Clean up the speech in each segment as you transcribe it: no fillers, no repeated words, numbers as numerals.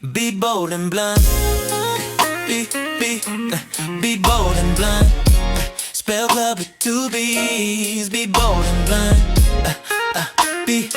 Be bold and blunt. Be bold and blunt. Spell club with two B's. Be bold and blunt. Be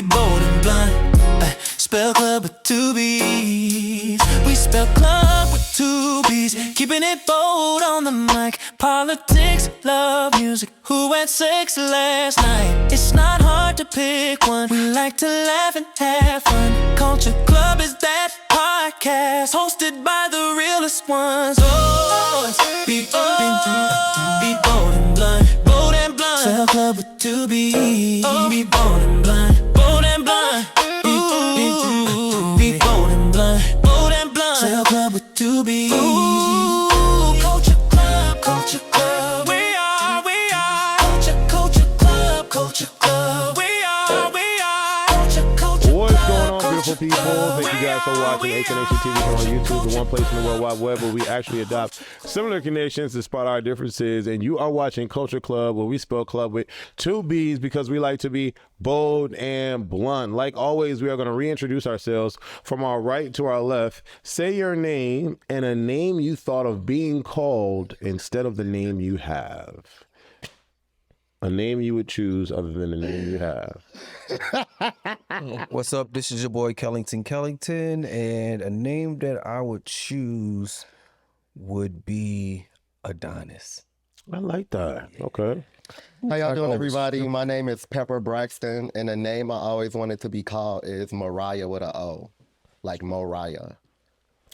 bold and blunt. Spell club with two B's. We spell club with two B's. Keeping it bold on the mic. Politics, love, music. Who had sex last night? It's not hard to pick one. We like to laugh and have fun. Culture Club is that podcast hosted by the realest ones. Oh, be bold and blunt. Bold and blunt. Spell club with two B's. Oh, be bold and blunt. Bold and blunt. Be bold and blunt. Bold and blunt. Spell club with two B's. Ooh, Culture Club, Culture Club. We are Culture Club, Culture Club. We are Culture Club. What's going on, beautiful people? Thank you guys for watching AK Nation TV on YouTube, the one place in the World Wide Web where we actually adopt similar connections to spot our differences. And you are watching Culture Club, where we spell club with two B's because we like to be bold and blunt. Like always, we are going to reintroduce ourselves from our right to our left. Say your name and a name you thought of being called instead of the name you have. A name you would choose other than the name you have. What's up? This is your boy Kellington, and a name that I would choose would be Adonis. I like that. Okay. How y'all doing, everybody? My name is Pepper Braxton, and the name I always wanted to be called is Mariah with an O, like Moriah.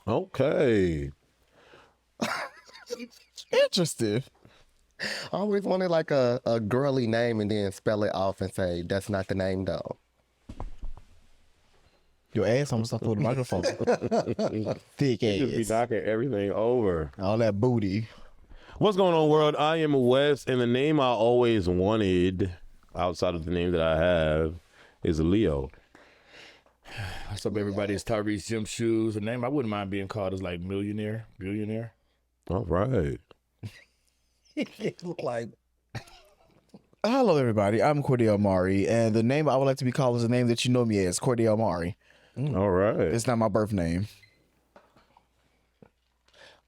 Okay. Interesting. I always wanted like a girly name and then spell it off and say, that's not the name though. Your ass almost up with the microphone. Thick You just be ass. knocking everything over. All that booty. What's going on, world? I am Wes, and the name I always wanted, outside of the name that I have, is Leo. What's up, everybody? It's Tyrese Jim Shoes. A name I wouldn't mind being called is like millionaire, billionaire. All right. Look like Hello, everybody. I'm Cordell Mari, and the name I would like to be called is the name that you know me as, Cordell Mari. All right. It's not my birth name.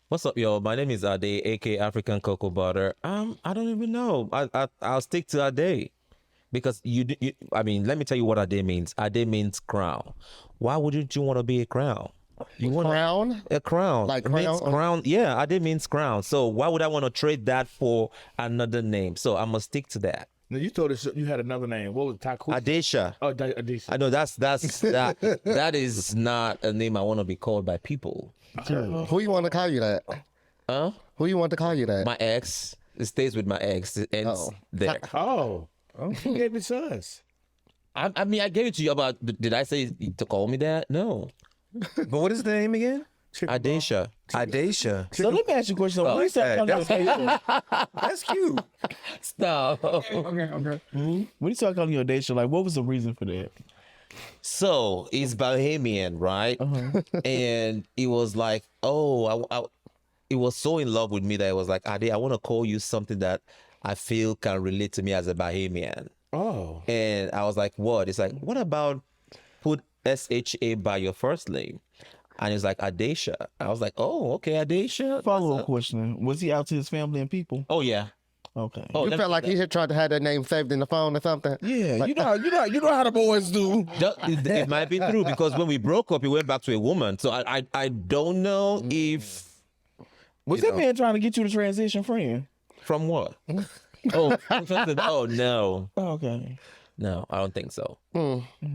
What's up, y'all? My name is Ade, aka African Cocoa Butter. I don't even know. I'll stick to Ade because I mean, let me tell you what Ade means. Ade means crown. Why wouldn't you want to be a crown? You want Crown? a crown? Like It means crown? crown. Yeah, Ade means crown. So why would I want to trade that for another name? So I'm gonna stick to that. Now you told us you had another name. What was it? Taku? Adesha. Oh, Adesha. I know that is not a name I want to be called by people. Who you want to call you that? Huh? Who you want to call you that? My ex. It stays with my ex. It ends Oh. there. Oh, you gave it to us. I mean, I gave it to you about. Did I say to call me that? No. but what is the name again? Adesha. Adesha. So let me ask you a question. When you start calling your That's cute. Stop. when you start calling your Daisha, like, what was the reason for that? So it's Bahamian, right? And it was like, it was so in love with me that it was like, Ade, I want to call you something that I feel can relate to me as a Bahamian. Oh, And I was like, what? It's like, what about put SHA by your first name? And it's like Adesha. I was like, oh, okay, Adesha. Follow-up question. Was he out to his family and people? Oh yeah. Okay. Oh, You felt like he had tried to have that name saved in the phone or something? Yeah, you know how the boys do. It might be true because when we broke up, he went back to a woman. So I don't know if Was that man trying to get you to transition friend? from what. Oh no, Oh, okay. no, I don't think so.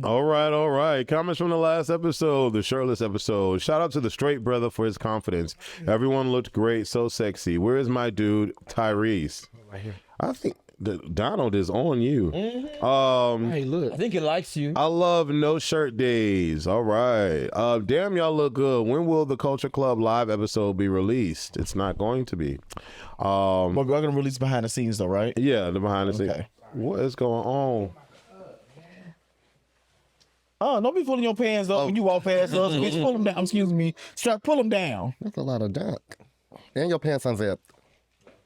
All right. Comments from the last episode, the shirtless episode. Shout out to the straight brother for his confidence. Everyone looked great, so sexy. Where is my dude, Tyrese? right here. I think Donald is on you. Hey, look. I think he likes you. I love no shirt days. All right. Damn, y'all look good. When will the Culture Club live episode be released? It's not going to be. But we're going to release behind the scenes, though, right? Yeah, the behind the scenes. Okay. What is going on? Oh, don't be pulling your pants up when you walk past us. Bitch, pull them down. Excuse me. Pull them down. That's a lot of junk. And your pants unzipped.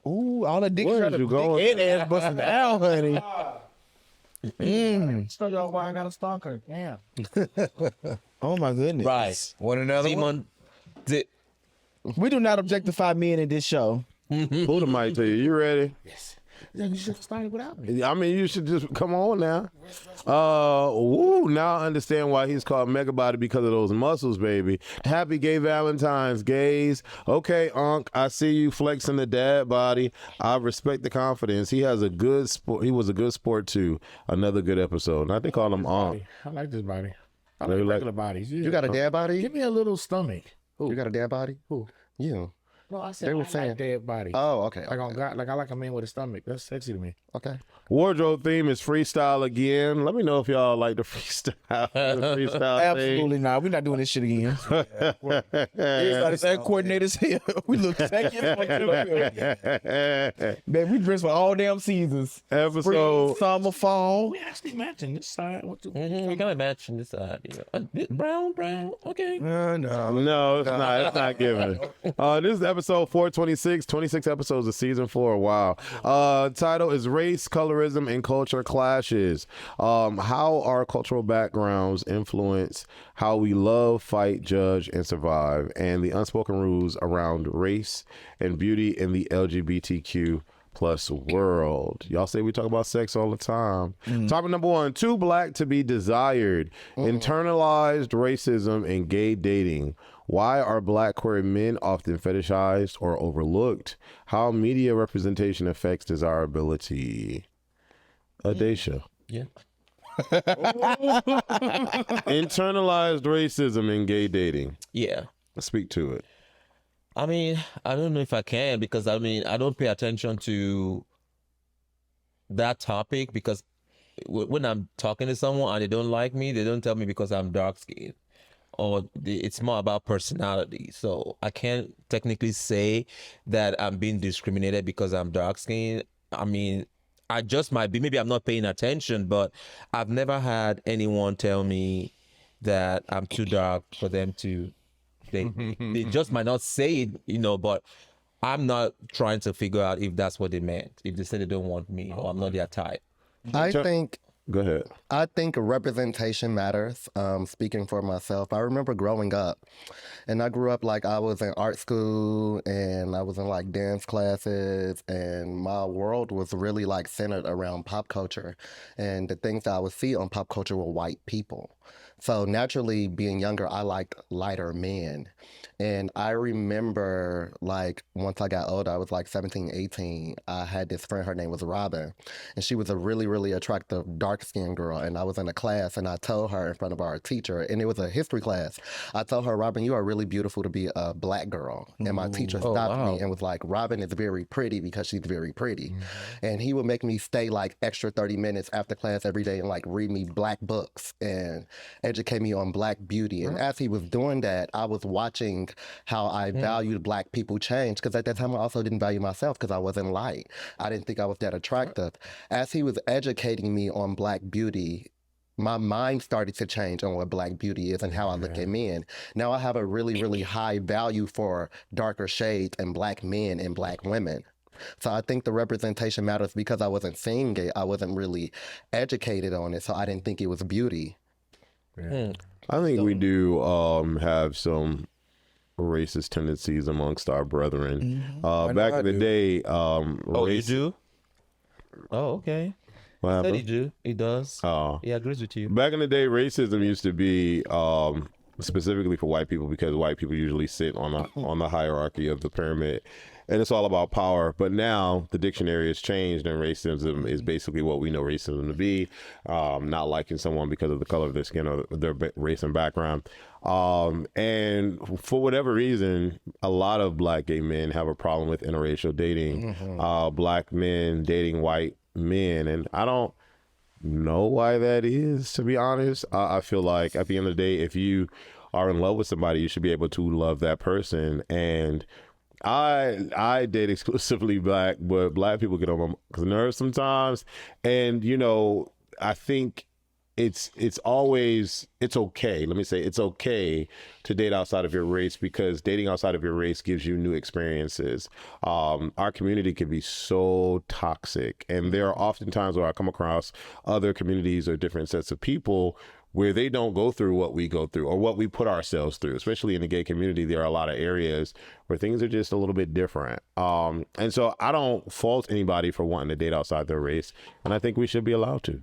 Ooh, all that dick Where shot did you dick go? and ass busting down, honey. So y'all, why I got a stalker? Damn. Oh my goodness. Right. Want another one? Simon, the, We do not objectify men in this show. Who the mic to you? You ready? Yeah, you should have started without me. I mean, you should just come on now. Now I understand why he's called Mega Body, because of those muscles, baby. Happy Gay Valentine's, gays. Okay, Unc, I see you flexing the dad body. I respect the confidence. He has a good sport. He was a good sport too. Another good episode. And I think call him Unc. I like this body. I They like like- regular bodies. Yeah. You got a dad body? Give me a little stomach. You got a dad body? Who? You. No, I They said were I saying- like dead body. Oh, okay. Like on God, like I like a man with a stomach. That's sexy to me. Okay. Wardrobe theme is freestyle again. Let me know if y'all like the freestyle. Thing. Absolutely not. We're not doing this shit again. That coordinators here. We look second. Man, we dress for all damn seasons. Episode Spring, summer, fall. We actually matching this side. What the, we can imagine this side. Brown. Okay. No. No, it's not. It's not given. This is episode 426. 26 episodes of season 4. Wow. Title is Race, Colorism, and Culture Clashes. How our cultural backgrounds influence how we love, fight, judge, and survive, and the unspoken rules around race and beauty in the LGBTQ plus world. Y'all say we talk about sex all the time. Topic number 1, too black to be desired. Internalized racism and gay dating. Why are black queer men often fetishized or overlooked? How media representation affects desirability. Adesha. Yeah. Internalized racism and gay dating. Yeah. Speak to it. I mean, I don't know if I can, because I mean, I don't pay attention to that topic, because when I'm talking to someone and they don't like me, they don't tell me because I'm dark skinned, or it's more about personality. So I can't technically say that I'm being discriminated because I'm dark skinned. I mean, I just might be, maybe I'm not paying attention, but I've never had anyone tell me that I'm too dark for them to, they just might not say it, but I'm not trying to figure out if that's what they meant. If they say they don't want me or I'm not their type. I think Go ahead. I think representation matters. Speaking for myself, I remember growing up, and I grew up like I was in art school and I was in like dance classes, and my world was really like centered around pop culture, and the things that I would see on pop culture were white people. So naturally, being younger, I liked lighter men. And I remember, like, once I got older, I was like 17, 18, I had this friend, her name was Robin, and she was a really, really attractive, dark-skinned girl. And I was in a class, and I told her in front of our teacher, and it was a history class, I told her, Robin, you are really beautiful to be a black girl. And my teacher stopped me and was like, Robin is very pretty because she's very pretty. And he would make me stay like extra 30 minutes after class every day and like read me black books and educate me on black beauty. And as he was doing that, I was watching how I valued black people change, because at that time I also didn't value myself because I wasn't light. I didn't think I was that attractive. As he was educating me on black beauty, my mind started to change on what black beauty is and how I look at men. Now I have a really, really high value for darker shades and black men and black women. So I think the representation matters because I wasn't seeing it. I wasn't really educated on it, so I didn't think it was beauty. I think we do have some racist tendencies amongst our brethren. Back in the day, Oh, you do? Oh, okay. What Said happened? he do. He does. Oh. He agrees with you. Back in the day, racism used to be specifically for white people, because white people usually sit on the hierarchy of the pyramid, and it's all about power. But now the dictionary has changed, and racism is basically what we know racism to be: not liking someone because of the color of their skin or their race and background. And for whatever reason, a lot of black gay men have a problem with interracial dating. Black men dating white men, and I don't know why that is, to be honest. I feel like at the end of the day, if you are in love with somebody, you should be able to love that person. And I date exclusively black, but black people get on my nerves sometimes. And I think it's okay. Let me say it's okay to date outside of your race, because dating outside of your race gives you new experiences. Our community can be so toxic, and there are often times where I come across other communities or different sets of people where they don't go through what we go through or what we put ourselves through. Especially in the gay community, there are a lot of areas where things are just a little bit different. And so I don't fault anybody for wanting to date outside their race, and I think we should be allowed to.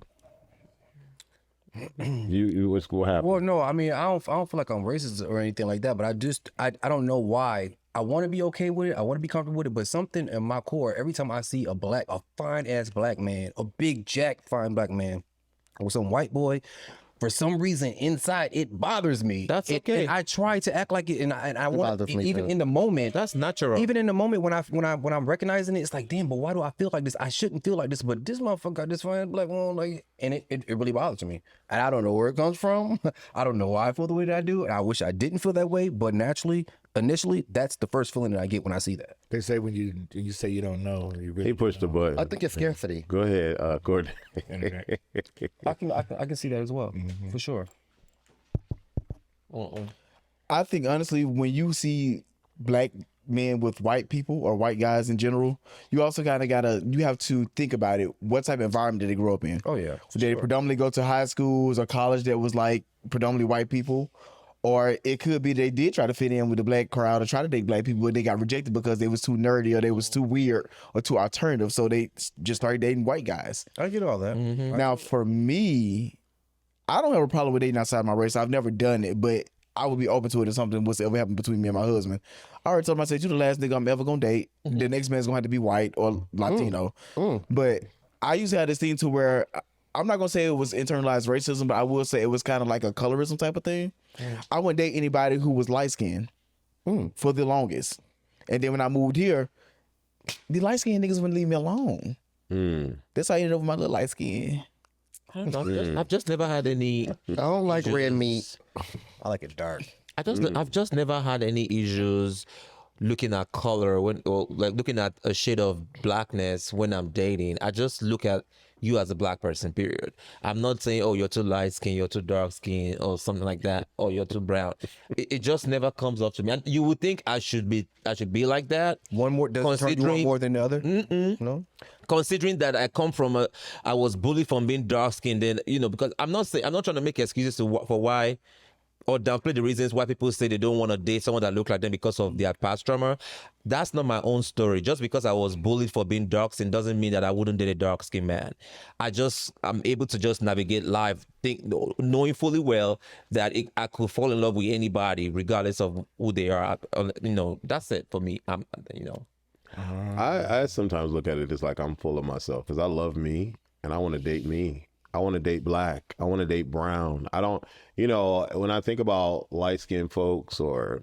What's what happened? Well, no, I mean, I don't feel like I'm racist or anything like that, but I don't know why. I want to be okay with it. I want to be comfortable with it, but something in my core, every time I see a fine ass black man, a big jack fine black man, or some white boy, for some reason inside it bothers me. That's okay. And I try to act like it, and I want bothers me even too. in the moment. That's natural. Even in the moment when I'm recognizing it, it's like, damn, but why do I feel like this? I shouldn't feel like this, but this motherfucker got this fine black one, like, and it really bothers me. And I don't know where it comes from. I don't know why I feel the way that I do. And I wish I didn't feel that way, but initially, that's the first feeling that I get when I see that. They say when you say you don't know, you really He pushed the button. I think it's scarcity. Go ahead, Gordon. I can see that as well, for sure. I think honestly, when you see black men with white people or white guys in general, you also kind of you have to think about it. What type of environment did they grow up in? Oh yeah. Did they predominantly go to high schools or college that was like predominantly white people? Or it could be they did try to fit in with the black crowd or try to date black people, but they got rejected because they was too nerdy or they was too weird or too alternative. So they just started dating white guys. I get all that. Now, for me, I don't have a problem with dating outside my race. I've never done it, but I would be open to it if something was to ever happen between me and my husband. I already told him, I said, you the last nigga I'm ever going to date. The next man's going to have to be white or Latino. But I used to have this thing to where I'm not going to say it was internalized racism, but I will say it was kind of like a colorism type of thing. I wouldn't date anybody who was light-skinned for the longest. And then when I moved here, the light-skinned niggas wouldn't leave me alone. That's how I ended up with my little light skin. I don't know. I've just never had any. I don't like red meat. I like it dark. I've just never had any issues looking at color or like looking at a shade of blackness when I'm dating. I just look at you as a black person, period. I'm not saying, oh, you're too light skin, you're too dark skin, or something like that, or you're too brown. It just never comes up to me. And you would think I should be like that. One more does turn you on more than the other. No. Considering that I come from I was bullied from being dark skinned, then because I'm not trying to make excuses for why, or downplay the reasons why people say they don't want to date someone that look like them because of their past trauma. That's not my own story. Just because I was bullied for being dark skinned doesn't mean that I wouldn't date a dark skinned man. I'm able to just navigate life, knowing fully well that I could fall in love with anybody regardless of who they are. That's it for me. I sometimes look at it as like I'm full of myself because I love me and I want to date me. I want to date black. I want to date brown. I don't, when I think about light-skinned folks or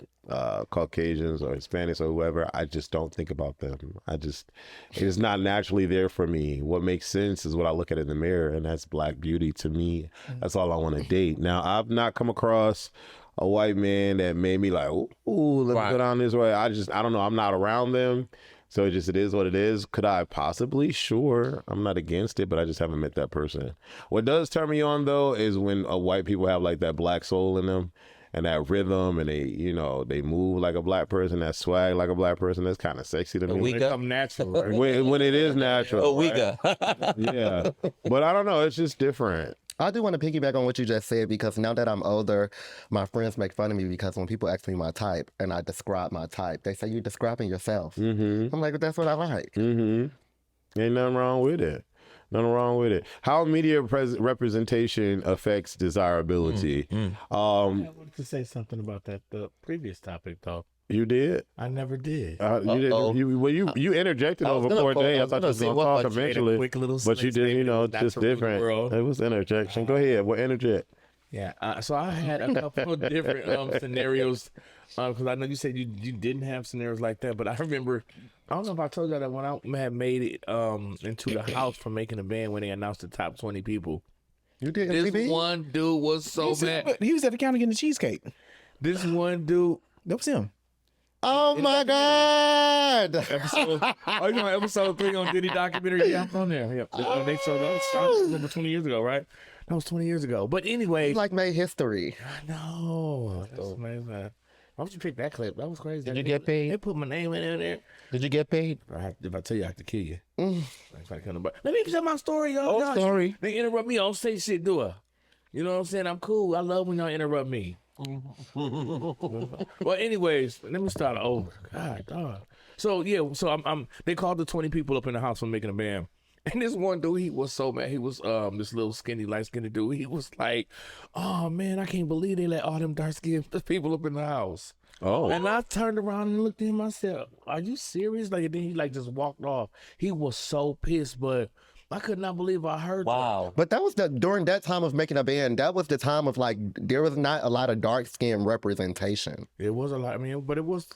Caucasians or Hispanics or whoever, I just don't think about them. It's not naturally there for me. What makes sense is what I look at in the mirror, and that's black beauty to me. That's all I want to date. Now, I've not come across a white man that made me like, ooh, let me go down this way. I don't know. I'm not around them. So it is what it is. Could I possibly? Sure. I'm not against it, but I just haven't met that person. What does turn me on, though, is when white people have like that black soul in them and that rhythm, and they move like a black person, that swag like a black person. That's kind of sexy to me. When it come natural. Right? When it is natural. Right? Yeah. But I don't know. It's just different. I do want to piggyback on what you just said, because now that I'm older, my friends make fun of me because when people ask me my type and I describe my type, they say, you're describing yourself. I'm like, that's what I like. Ain't nothing wrong with it. Nothing wrong with it. How media representation affects desirability. I wanted to say something about the previous topic, though. You did? I never did. You interjected over 4 days. I thought you was going to talk eventually. But you did, just different. It was interjection. Go ahead. What interject? Yeah. So I had a couple of different scenarios, because I know you said you didn't have scenarios like that, but I remember, I don't know if I told you that when I had made it into the house for making a band when they announced the top 20 people. You did This MTV? one dude was so mad. He was at the counter getting the cheesecake. This one dude. That was him. Oh my God! Episode 3 on Diddy documentary. Yeah, I'm on there. Yeah, they showed that was over 20 years ago, right? That was 20 years ago. But anyway, You like made history. I know. That's amazing. Why don't you pick that clip? That was crazy. Did you get paid? They put my name in there. Did you get paid? If I tell you, I have to kill you. Let me tell my story, y'all. Oh, story. They interrupt me. I don't say shit, do I? You know what I'm saying? I'm cool. I love when y'all interrupt me. Well, anyways, let me start over. God, dog. So yeah, I'm. They called the 20 people up in the house for making a band. And this one dude, he was so mad. He was this little skinny, light skinned dude. He was like, "Oh man, I can't believe they let all them dark skinned people up in the house." Oh. And I turned around and looked at him. I said, "Are you serious?" Like, and then he like just walked off. He was so pissed, but I could not believe I heard that. Wow. But that was during that time of making a band, that was the time of like, there was not a lot of dark skin representation. It was a lot. I mean, but it was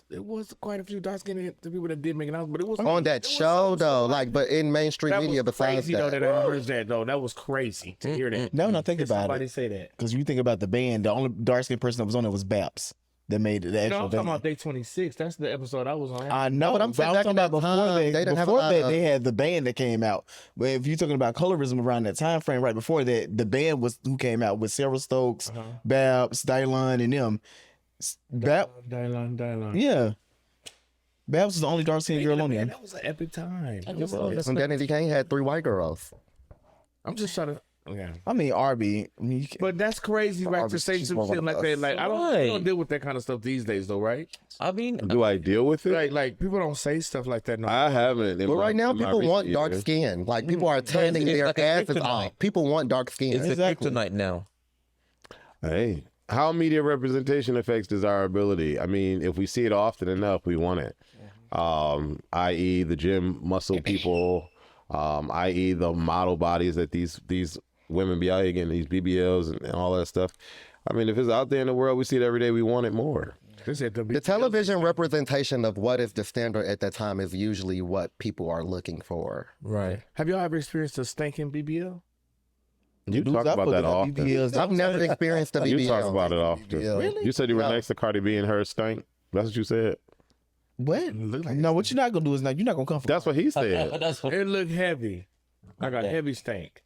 quite a few dark skinned people that did make it out. But it was On that show though, like, but in mainstream that media was besides crazy though that. that I heard that though. That was crazy to hear that. No, think about Somebody it. say that. Because you think about the band, the only dark skinned person that was on it was Baps. That made the No, actual I'm talking band. about day 26. That's the episode I was on. I know, but I'm saying back talking in that about before time, they didn't have a before lot that of- they had the band that came out. But if you're talking about colorism around that time frame, right before that, the band was who came out with Sarah Stokes, Babs, Dylan, and them. Dylan. Yeah, Babs was the only dark skinned girl on there. That was an epic time. And Danny Kane had 3 white girls. I'm just trying to. Yeah. I mean, Arby. I mean, But that's crazy, right? To Obviously, say she's some one shit of like us. that. Like, I don't, Right. we don't deal with that kind of stuff these days, though, right? I mean, Do I deal with it? Like people don't say stuff like that. No. I haven't. But right now, people want dark skin. Like, people are tanning it's their like a asses kryptonite. off. People want dark skin. it's Exactly. a kryptonite now. Hey, how media representation affects desirability? I mean, if we see it often enough, we want it. I.e., the gym muscle people, i.e., the model bodies that these women be out here getting, these BBLs and all that stuff. I mean, if it's out there in the world, we see it every day. We want it more. The television representation of what is the standard at that time is usually what people are looking for. Right. Have y'all ever experienced a stinking BBL? You talk about that often. I've never experienced a BBL. You talk about it often. Really? You said you were Yeah. next to Cardi B and her stank. That's what you said. What? No, what you're not gonna do is you're not gonna come for. That's what he said. That's what. It looked heavy. I got heavy stank.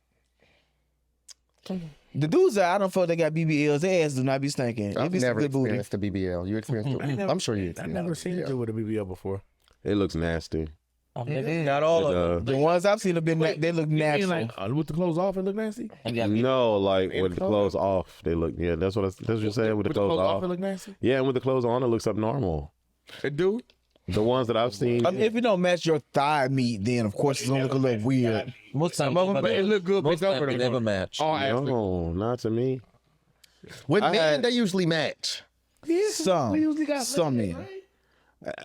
The dudes that I don't feel they got BBLs, their ass do not be stinking. I've It be some never good booty. experienced a BBL. You experienced it? I'm sure you I experienced never it. seen you with a BBL before. It looks nasty. Not all of them. The ones I've seen have been they look You mean natural. like with the clothes off, it look nasty. No, like with the clothes off, they look. Yeah, that's what you said. With the clothes off, it look nasty. yeah, and with the clothes on, it looks abnormal. It do. The ones that I've seen, I mean, if it don't match your thigh meat, then of course it's gonna look a little weird. Most times, But it look good. most Big times they never match. Oh, actually. no, not to me. With I men, had- they usually match. Some men.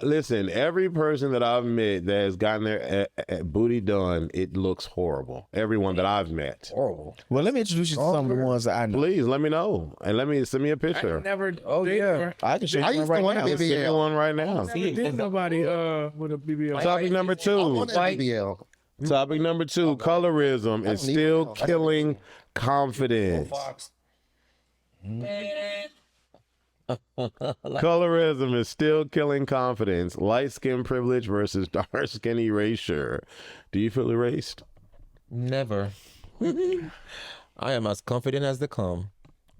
Listen, every person that I've met that has gotten their booty done, it looks horrible. Everyone that I've met. Horrible. Well, let me introduce you to some of the ones that I know. Please let me know and send me a I picture. never. Oh yeah, I can show you I one used to right want now. a Send me BBL. one right now. Never did nobody with a BBL. Topic number I two. want a BBL. Topic number two. Colorism is need still to know. killing confidence. Colorism is still killing confidence. Light skin privilege versus dark skin erasure. Do you feel erased? Never. I am as confident as they come.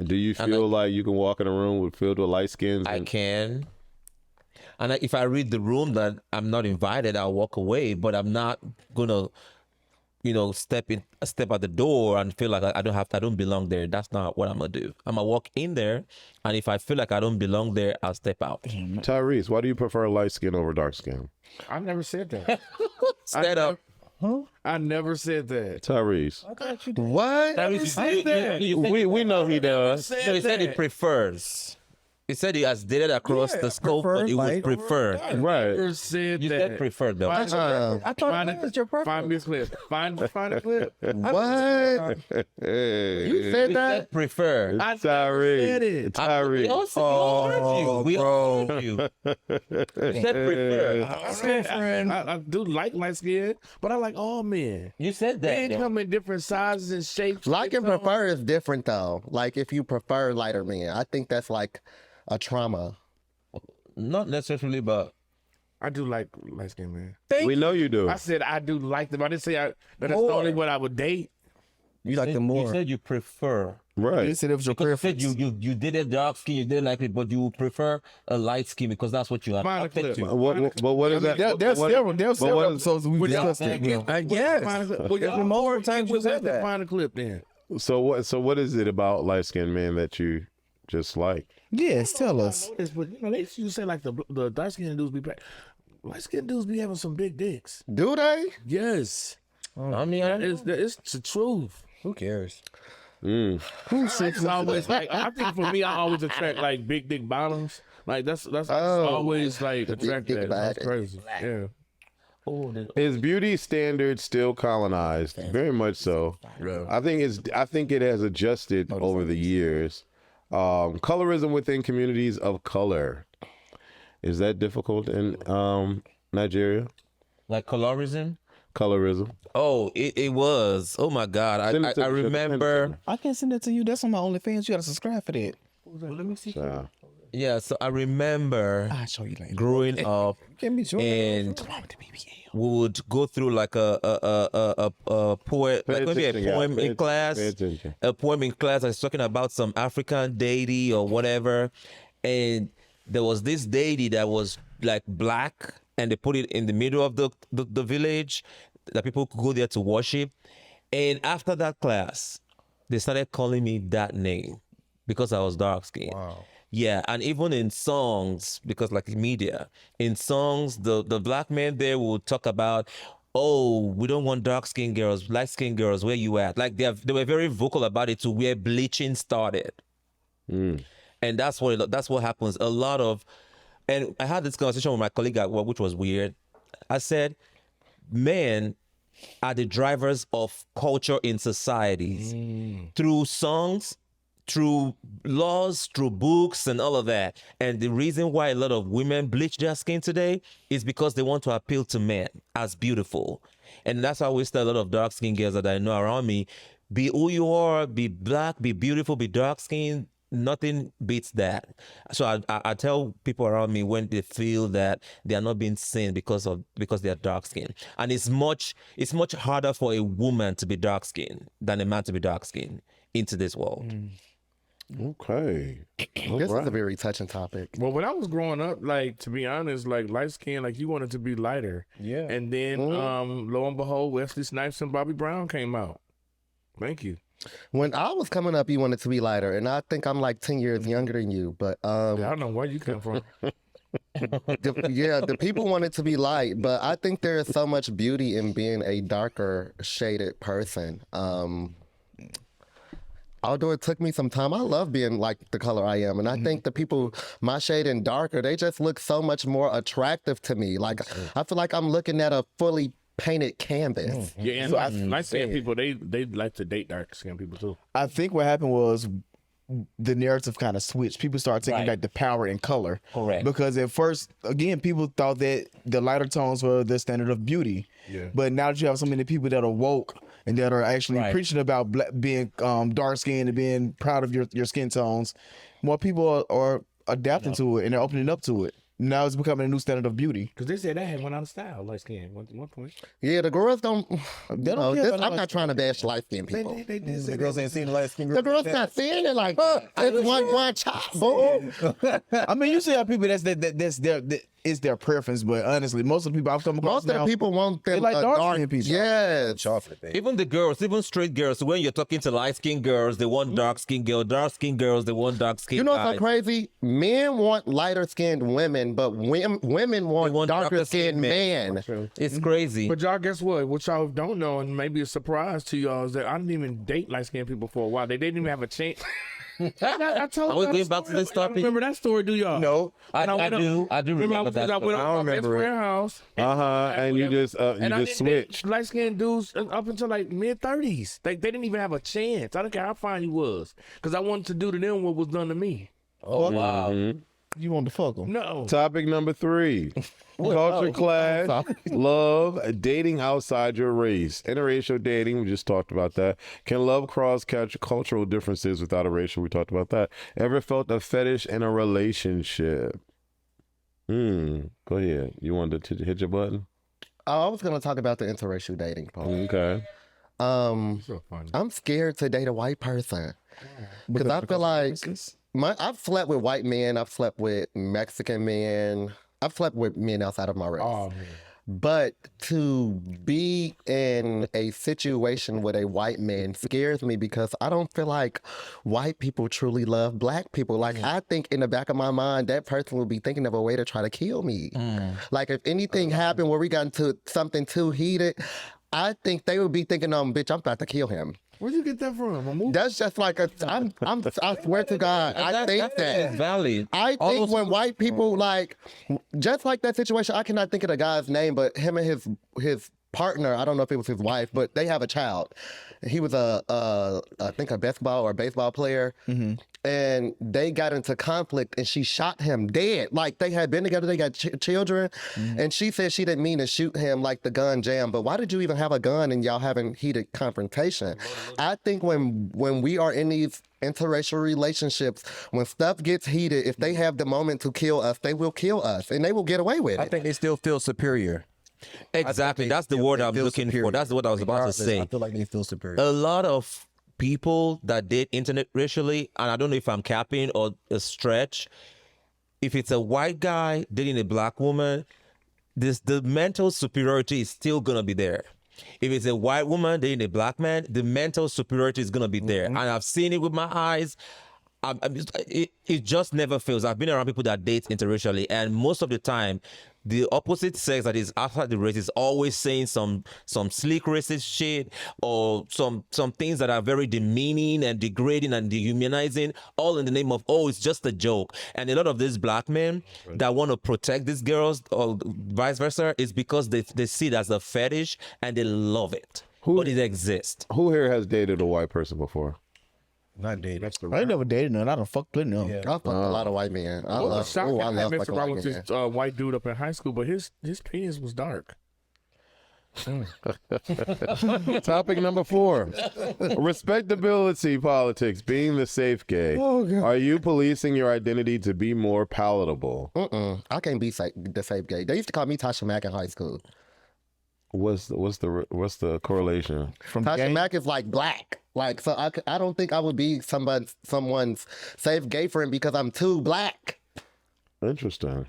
Do you feel like you can walk in a room filled with light skins? I can. And if I read the room that I'm not invited, I'll walk away. But I'm not gonna, step out the door and feel like I don't belong there. That's not what I'm gonna do. I'm gonna walk in there, and if I feel like I don't belong there, I'll step out. Tyrese, why do you prefer light skin over dark skin? I never said that. Stand up. I never said that. Tyrese. What? We know he does. So he said he prefers. He said he has dated across the scope, but he would prefer. Right. Never said You that. said preferred though. I thought that was your preference. Find this clip. Find a clip. What? Hey. You said You that? said prefer. I said it. Tyrese. We all heard you. You said prefer. I do like light skin, but I like all men. You said that. Men though. come in different sizes and shapes. Like and prefer is different though. Like if you prefer lighter men, I think that's like a trauma. Not necessarily, but I do like light skin men. We know you do. I said I do like them. I didn't say that's the only one I would date. You like the You more. said you prefer. Right. You said it was your Because you said preference. you did a dark skin, you didn't like it, but you prefer a light skin because that's what you are Find a attracted clip. to. What is that? There's what- several what- episodes we've discussed it. Yes. Well, y'all more times times you you said have to that. find a clip then. So what is it about light skinned men that you just like? Yes, tell us. But they used to say like the dark skinned dudes be light skinned dudes be having some big dicks. Do they? Yes, I mean, it's the truth. Who cares? It's always like I think for me, I always attract like big dick bottoms. Like that's always like attract dick that. That's body. crazy. Yeah. Is beauty standard still colonized? Very much so. I think it has adjusted over the years. Colorism within communities of color. Is that difficult in Nigeria? like colorism. Colorism. Oh, it was. Oh my God, Send it I to me, send it to remember. me. I can't send that to you. That's on my OnlyFans. You gotta subscribe for that. Let me see. Yeah. Yeah, so I remember I'll show you later. growing up, Can't be sure. and we would go through like a poet, Pay like maybe a attention, guys. poem Pay in class. attention. A poem in class that's talking about some African deity or whatever, and there was this deity that was like black, and they put it in the middle of the village that people could go there to worship. And after that class, they started calling me that name because I was dark skinned. Wow. Yeah, and even in songs, because like media, in songs, the black men there will talk about, oh, we don't want dark skinned girls, light skinned girls, where you at? Like they were very vocal about it to where bleaching started. And that's what happens. A lot of, and I had this conversation with my colleague at work, which was weird. I said, men are the drivers of culture in societies through songs, through laws, through books, and all of that. And the reason why a lot of women bleach their skin today is because they want to appeal to men as beautiful. And that's why I always tell a lot of dark skinned girls that I know around me, be who you are, be black, be beautiful, be dark skinned. Nothing beats that. So I tell people around me when they feel that they are not being seen because they are dark skinned. And it's much harder for a woman to be dark skinned than a man to be dark skinned into this world. Okay. This is a very touching topic. Well, when I was growing up, like to be honest, like light skin, like you wanted to be lighter. Yeah. And then lo and behold, Wesley Snipes and Bobby Brown came out. Thank you. When I was coming up, you wanted to be lighter, and I think I'm like 10 years younger than you. But I don't know where you come from. the people wanted to be light, but I think there is so much beauty in being a darker shaded person. Although it took me some time, I love being like the color I am. And I think the people my shade and darker, they just look so much more attractive to me. Like, I feel like I'm looking at a fully painted canvas. Yeah, and light skinned people, they like to date dark skinned people too. I think what happened was the narrative kind of switched. People started taking back the power in color. Correct. Because at first, again, people thought that the lighter tones were the standard of beauty. Yeah. But now that you have so many people that are woke and that are actually preaching about being dark skinned and being proud of your skin tones, more people are adapting to it and they're opening up to it. Now it's becoming a new standard of beauty. Because they said that had went out of style, light skin, at one point. Yeah, the girls don't. They don't care about I'm not trying to bash light skinned people. They did say The girls ain't seen the light skin girl. The girls not seeing it like it's one chop. Boom. I mean, you see how people it's their preference, but honestly, most of the people I've come across Most of the people want them they like dark-skinned people. Yes. Chocolate, baby. Even the girls, even straight girls, when you're talking to light-skinned girls, they want dark-skinned girls. Dark-skinned girls, they want dark-skinned You know guys. what's so crazy? Men want lighter skinned women, but women want darker skinned men. It's crazy. But y'all, guess what? What y'all don't know, and maybe a surprise to y'all, is that I didn't even date light skinned people for a while. They didn't even have a chance. I told Are we y'all going the back to story. this topic? Remember that story, do y'all? No. I do remember that. I went story. up to my best friend's house. And you just And I switched. didn't date light skinned dudes up until like mid-30s. They didn't even have a chance. I don't care how fine he was. Because I wanted to do to them what was done to me. Oh, wow. You want to fuck them? No. Topic number 3. Culture clash, love, dating outside your race. Interracial dating, we just talked about that. Can love cross cultural differences without a racial? We talked about that. Ever felt a fetish in a relationship? Go ahead. You wanted to hit your button? I was going to talk about the interracial dating part. Okay. So funny. I'm scared to date a white person because I feel like I've slept with white men, I've slept with Mexican men, I've slept with men outside of my race. Oh man. But to be in a situation with a white man scares me because I don't feel like white people truly love black people. Like, I think in the back of my mind, that person will be thinking of a way to try to kill me. Like, if anything happened where we got into something too heated, I think they would be thinking, bitch, I'm about to kill him. Where'd you get that from? A movie? That's just like I swear to God, I think that. It's valid. I think when white people just like that situation, I cannot think of the guy's name, but him and his partner, I don't know if it was his wife, but they have a child. He was I think a basketball or baseball player, and they got into conflict, and she shot him dead. Like, they had been together, they got children, and she said she didn't mean to shoot him, like the gun jammed. But why did you even have a gun and y'all having heated confrontation? I think when we are in these interracial relationships, when stuff gets heated, if they have the moment to kill us, they will kill us, and they will get away with it. I think they still feel superior. Exactly. That's the word I'm looking for. That's what I was about to say. I feel like they feel superior. A lot of people that date interracially, and I don't know if I'm capping or a stretch, if it's a white guy dating a black woman, the mental superiority is still gonna be there. If it's a white woman dating a black man, the mental superiority is gonna be there. And I've seen it with my eyes. It just never fails. I've been around people that date interracially, and most of the time, the opposite sex that is outside the race is always saying some slick racist shit or some things that are very demeaning and degrading and dehumanizing, all in the name of, it's just a joke. And a lot of these black men that want to protect these girls or vice versa is because they see it as a fetish and they love it. But it exists. Who here has dated a white person before? Not dated. I ain't never dated none. I done fucked plenty of them. I fucked a lot of white men. I love I fucking messed around white with men. this white dude up in high school, but his penis was dark. Topic number 4. Respectability politics, being the safe gay. Are you policing your identity to be more palatable? I can't be the safe gay. They used to call me Tasha Mack in high school. What's the correlation? Tasha Mack is like black. Like, so I don't think I would be someone's safe gay friend because I'm too black. Interesting.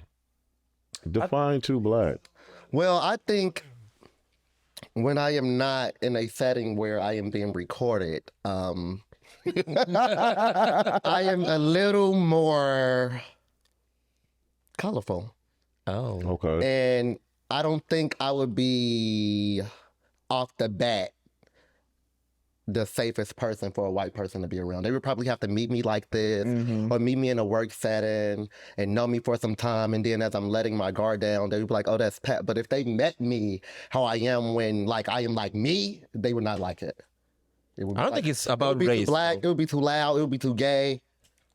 Define too black. Well, I think when I am not in a setting where I am being recorded, I am a little more colorful. Oh. Okay. And I don't think I would be off the bat the safest person for a white person to be around. They would probably have to meet me like this or meet me in a work setting and know me for some time. And then as I'm letting my guard down, they would be like, oh, that's Pat. But if they met me how I am when like I am like me, they would not like it. I don't think it's about it would be race. too black, it would be too loud, it would be too gay.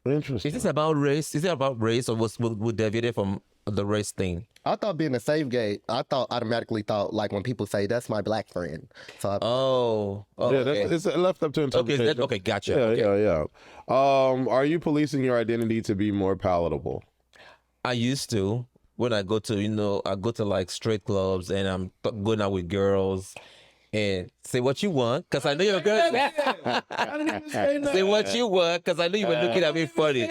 Interesting. Is this about race? Is it about race, or would deviate from the race thing? I thought being a safe gay, I automatically thought like when people say that's my black friend. So Yeah, okay. it's left up to interpretation. Okay, gotcha. Yeah. Are you policing your identity to be more palatable? I used to. When I go to, I go to like straight clubs and I'm going out with girls and say what you want, because I know you're good. Say what you want, because I know you were looking at me funny.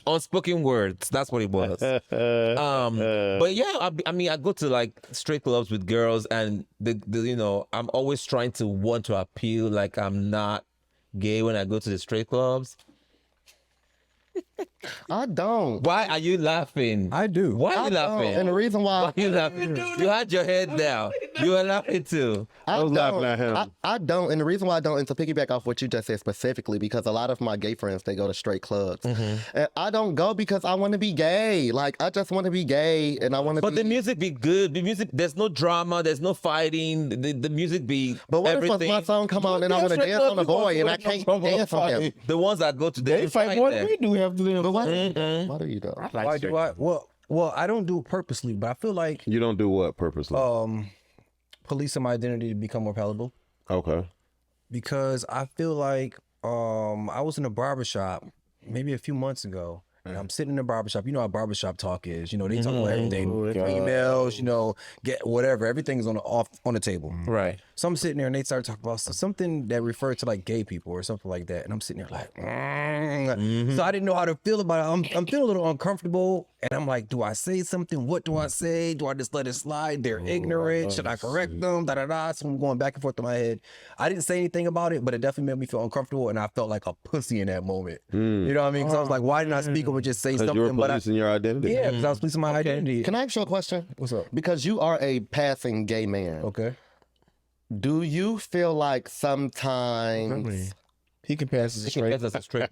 Unspoken words. That's what it was. But yeah, I mean, I go to like straight clubs with girls, and I'm always trying to want to appeal like I'm not gay when I go to the straight clubs. I don't. Why are you laughing? I do. Why are you laughing? And the reason why Why are you laughing? You had your head down. You are laughing too. I was laughing at him. I don't, and the reason why I don't, and to piggyback off what you just said specifically, because a lot of my gay friends, they go to straight clubs. And I don't go because I want to be gay. Like, I just want to be gay, and I want to But be... the music be good. The music, there's no drama. There's no fighting. The music be But what everything. if my song come on and I want to dance on a boy and I can't dance on him? The ones that go to They fight more than we do have to them. But why do you though? Why do I? Well, I don't do it purposely, but I feel like You don't do what purposely? policing my identity to become more palatable, Okay. because I feel like I was in a barbershop maybe a few months ago, And I'm sitting in the barbershop. You know how barbershop talk is. You know, they talk about everything. Oh, Females, you know, get whatever. Everything's on the table. Right. So I'm sitting there and they start talking about something that referred to like gay people or something like that. And I'm sitting there like, so I didn't know how to feel about it. I'm feeling a little uncomfortable. And I'm like, do I say something? What do I say? Do I just let it slide? They're ignorant. Should I correct them? Da da da. So I'm going back and forth in my head. I didn't say anything about it, but it definitely made me feel uncomfortable. And I felt like a pussy in that moment. You know what I mean? Because I was like, why didn't I speak up and just say Because something? you were policing your identity. Yeah, because I was policing my identity. Can I ask you a question? What's up? Because you are a passing gay man. Okay. Do you feel like sometimes? He can pass as a straight. That's a straight.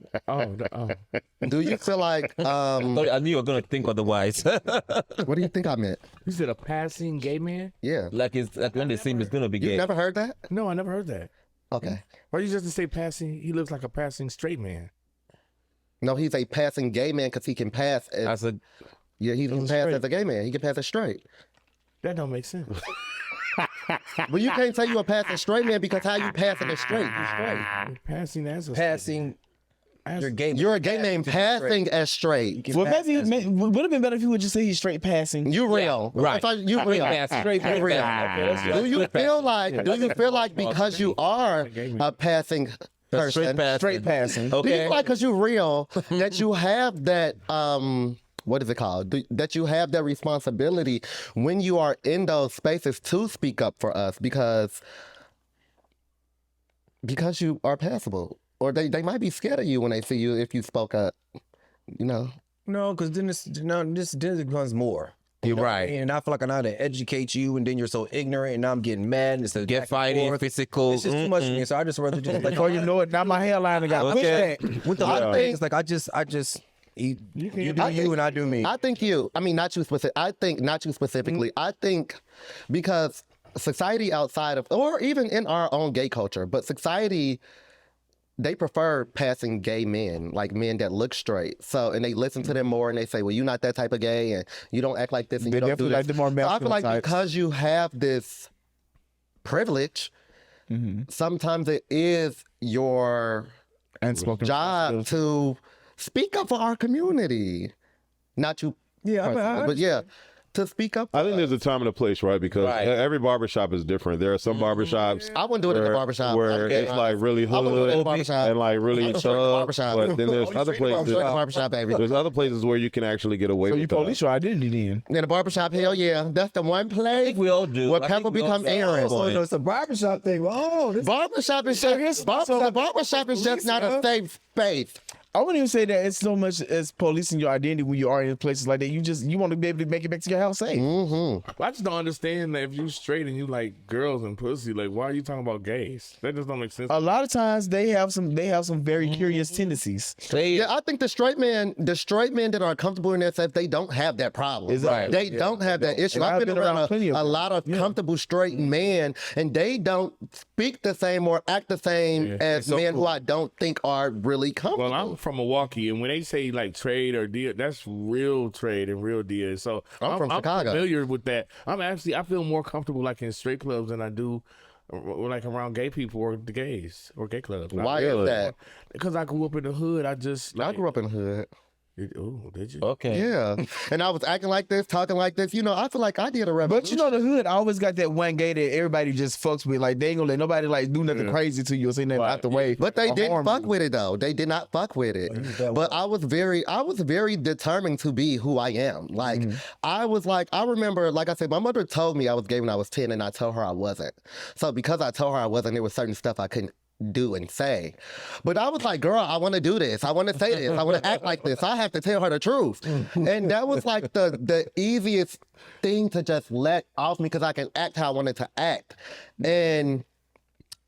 Do you feel like? Sorry, I knew you were gonna think otherwise. What do you think I meant? You said a passing gay man? Yeah. Like it's like when they see him, it's gonna be You gay. never heard that? No, I never heard that. Okay. Why you just to say passing? He looks like a passing straight man. No, he's a passing gay man because he can pass. As a Yeah, he can pass straight. as a gay man. He can pass as straight. That don't make sense. But you can't say you a passing straight man because how you passing as straight? You straight. Passing as a Passing. You're gay. You're a gay man passing as straight. Well, maybe it would have been better if you would just say he's straight passing. You real. Right. You real. straight You real. Do you feel like because you are a passing person, Straight passing. do you Okay. feel like because you're real that you have that what is it called? That you have that responsibility when you are in those spaces to speak up for us because you are passable. Or they might be scared of you when they see you if you spoke up. You know? No, because then this becomes more. You're right. And I feel like I know how to educate you, and then you're so ignorant, and now I'm getting mad. And it's a Get back and fighting, forth. physical. It's just too much for me. So I just rather just like Before you know it, now my hairline got pushed Okay. back. with the other things. Like I just you do you and I do me. I think not you specific. I think not you specifically. I think because society outside of, or even in our own gay culture, but society, they prefer passing gay men, like men that look straight. So, and they listen to them more and they say, well, you're not that type of gay and you don't act like this and They you don't do definitely this. like the more So I feel masculine like types. because you have this privilege, sometimes it is your And spoken job to speak up for our community. Not you, Yeah, but yeah, to speak up. I think there's a time and a place, right? Because Right. every barbershop is different. There are some barbershops I wouldn't do it in the barbershop. where it's like really I wouldn't do it in the hood barbershop. and like really I'm straight in the tough. barbershop. But then there's I'm other straight in the places. barbershop, baby. There's other places where you can actually get away So with you that. police your identity then. In the barbershop, hell yeah. That's the one place We all do. where I think people we all become do. Aaron. So it's a barbershop thing. Oh, this Barbershop is just, barbershop is just not a safe space. I wouldn't even say that it's so much as policing your identity when you are in places like that. You want to be able to make it back to your house safe. I just don't understand that if you straight and you like girls and pussy, like why are you talking about gays? That just don't make sense. A lot of times they have some very curious tendencies. Yeah, I think the straight men that are comfortable in their sex, they don't have that problem. Exactly. They don't have that issue. And I've been around plenty of a them. lot of comfortable straight men, and they don't speak the same or act the same as men who I don't think are really comfortable. Well, I'm from Milwaukee, and when they say like trade or deal, that's real trade and real deal. So I'm from Chicago. familiar with that. I feel more comfortable like in straight clubs than I do like around gay people or the gays or gay clubs. Why is that? Because I grew up in the hood. I just I like, grew up in the hood. Oh, did you? Okay. Yeah. And I was acting like this, talking like this. You know, I feel like I did a revolution. But you know, the hood always got that one gay that everybody just fucks with. Like they ain't gonna let nobody like do nothing crazy to you or say nothing out the way. But they or didn't harm fuck you. with it though. They did not fuck with it. But I was very determined to be who I am. Like I remember, like I said, my mother told me I was gay when I was 10 and I told her I wasn't. So because I told her I wasn't, there was certain stuff I couldn't do and say. But I was like, girl, I want to do this. I want to say this. I want to act like this. I have to tell her the truth. And that was like the easiest thing to just let off me because I can act how I wanted to act. And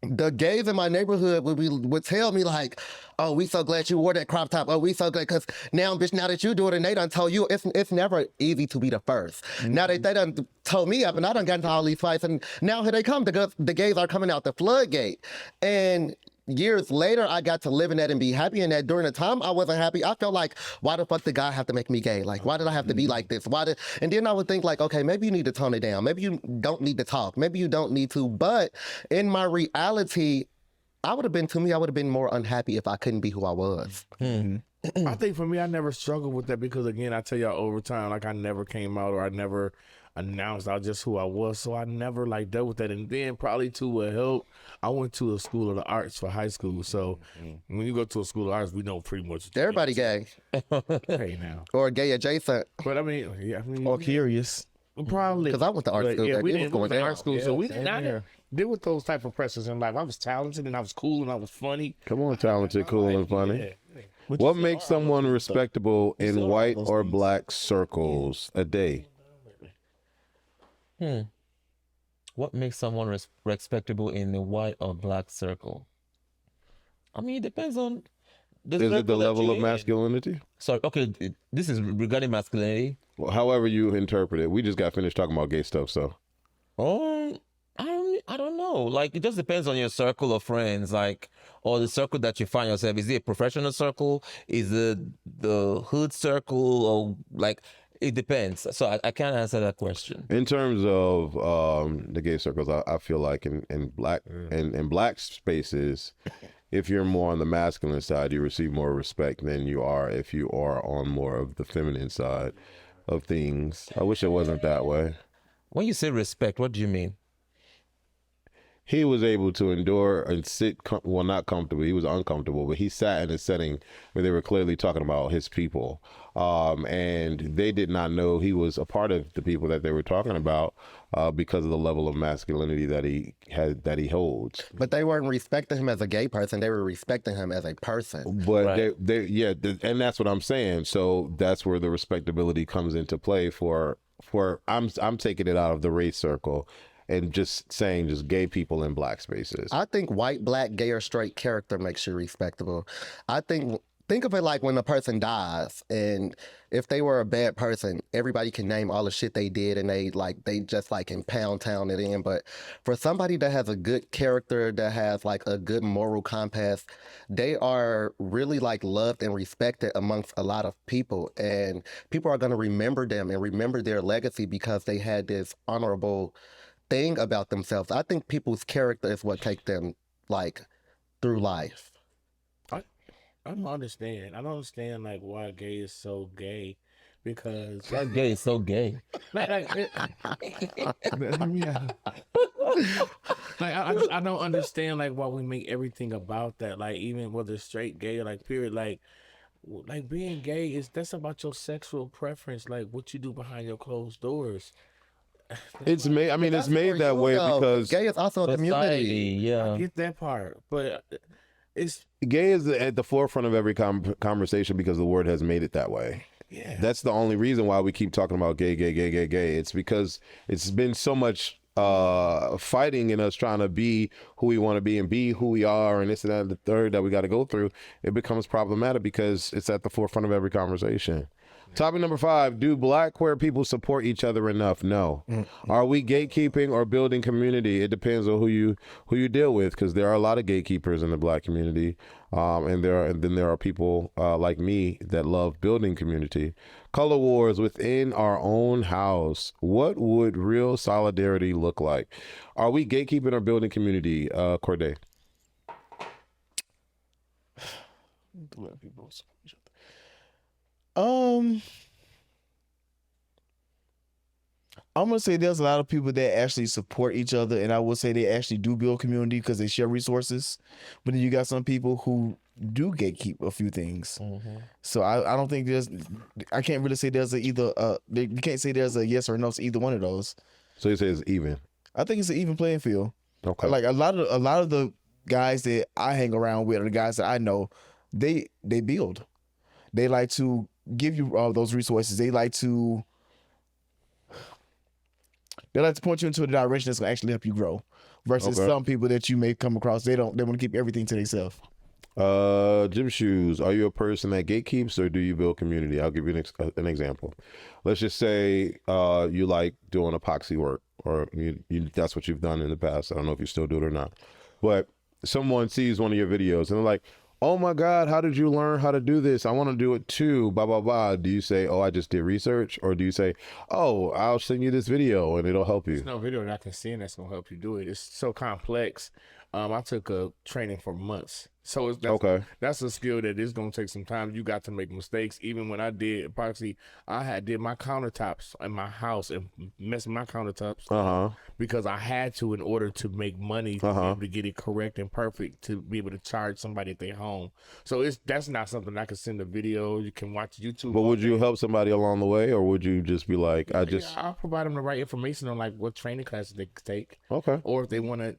the gays in my neighborhood would tell me like, oh, we so glad you wore that crop top. Oh, we so glad because now, bitch, now that you do it and they done told you, it's never easy to be the first. Now that they done told me up and I done got into all these fights and now here they come. The gays are coming out the floodgate. And years later, I got to live in that and be happy in that. During the time I wasn't happy, I felt like, why the fuck did God have to make me gay? Like, why did I have to be like this? And then I would think like, okay, maybe you need to tone it down. Maybe you don't need to talk. Maybe you don't need to. But in my reality, I would have been more unhappy if I couldn't be who I was. I think for me, I never struggled with that because again, I tell y'all over time, like I never came out or I never announced I was just who I was, so I never like dealt with that. And then probably to help, I went to a school of the arts for high school. So when you go to a school of arts, we know pretty much Everybody gay hey now. or gay adjacent. But I mean, Or curious. probably Because I went to art school. Yeah, Baby. we It was didn't going go to art down. school, so we did same not here. deal with those type of pressures in life. I was talented and I was cool and I was funny. Come on, talented, cool, and funny. Yeah. What makes someone respectable in white or black circles a day? What makes someone respectable in the white or black circle? I mean, it depends on the Is it the circle that level you're of in. masculinity? Sorry, okay, this is regarding masculinity. Well, however you interpret it. We just got finished talking about gay stuff, so. I don't know. Like, it just depends on your circle of friends, like, or the circle that you find yourself. Is it a professional circle? Is it the hood circle? Or like, it depends. So I can't answer that question. In terms of the gay circles, I feel like in black spaces, if you're more on the masculine side, you receive more respect than you are if you are on more of the feminine side of things. I wish it wasn't that way. When you say respect, what do you mean? He was able to endure and sit, not comfortable. He was uncomfortable, but he sat in a setting where they were clearly talking about his people. And they did not know he was a part of the people that they were talking about because of the level of masculinity that he holds. But they weren't respecting him as a gay person. They were respecting him as a person. But Right. and that's what I'm saying. So that's where the respectability comes into play for I'm taking it out of the race circle and just saying just gay people in black spaces. I think white, black, gay, or straight character makes you respectable. Think of it like when a person dies, and if they were a bad person, everybody can name all the shit they did, and they just like can pound town it in. But for somebody that has a good character, that has like a good moral compass, they are really like loved and respected amongst a lot of people, and people are going to remember them and remember their legacy because they had this honorable thing about themselves. I think people's character is what takes them like through life. I don't understand. I don't understand like why gay is so gay, because That gay is so gay. I don't understand like why we make everything about that. Like even whether it's straight, gay, or like period, like being gay that's about your sexual preference, like what you do behind your closed doors. It's made. I mean, it's made that way Though, because gay is also a community. I Yeah. get that part, but it's gay is at the forefront of every conversation because the word has made it that way. yeah. That's the only reason why we keep talking about gay. It's because it's been so much fighting in us trying to be who we want to be and be who we are and this and that and the third that we got to go through. It becomes problematic because it's at the forefront of every conversation. Topic number 5, do black queer people support each other enough? No. Are we gatekeeping or building community? It depends on who you deal with, because there are a lot of gatekeepers in the black community. And then there are people like me that love building community. Color wars within our own house. What would real solidarity look like? Are we gatekeeping or building community? Corday. Let people support each other. I'm gonna say there's a lot of people that actually support each other, and I will say they actually do build community because they share resources. But then you got some people who do gatekeep a few things. So I don't think I can't really say there's you can't say there's a yes or no to either one of those. So you say it's even. I think it's an even playing field. Okay. Like a lot of the guys that I hang around with, or the guys that I know, they build. They like to give you all those resources. They like to point you into a direction that's gonna actually help you grow. Versus some people that you may come across, they want to keep everything to themselves. Gym shoes. Are you a person that gatekeeps or do you build community? I'll give you an example. Let's just say you like doing epoxy work, or that's what you've done in the past. I don't know if you still do it or not, but someone sees one of your videos and they're like, oh my God, how did you learn how to do this? I want to do it too, blah, blah, blah. Do you say, oh, I just did research? Or do you say, oh, I'll send you this video and it'll help you? There's no video that I can see and that's gonna help you do it. It's so complex. I took a training for months. So that's a skill that is going to take some time. You got to make mistakes. Even when I did epoxy, I did my countertops in my house and messed my countertops because I had to in order to make money to be able to get it correct and perfect to be able to charge somebody at their home. So that's not something I can send a video. You can watch YouTube. But would you help somebody along the way, or would you just be like, I'll provide them the right information on like what training classes they could take. Okay. Or if they want to,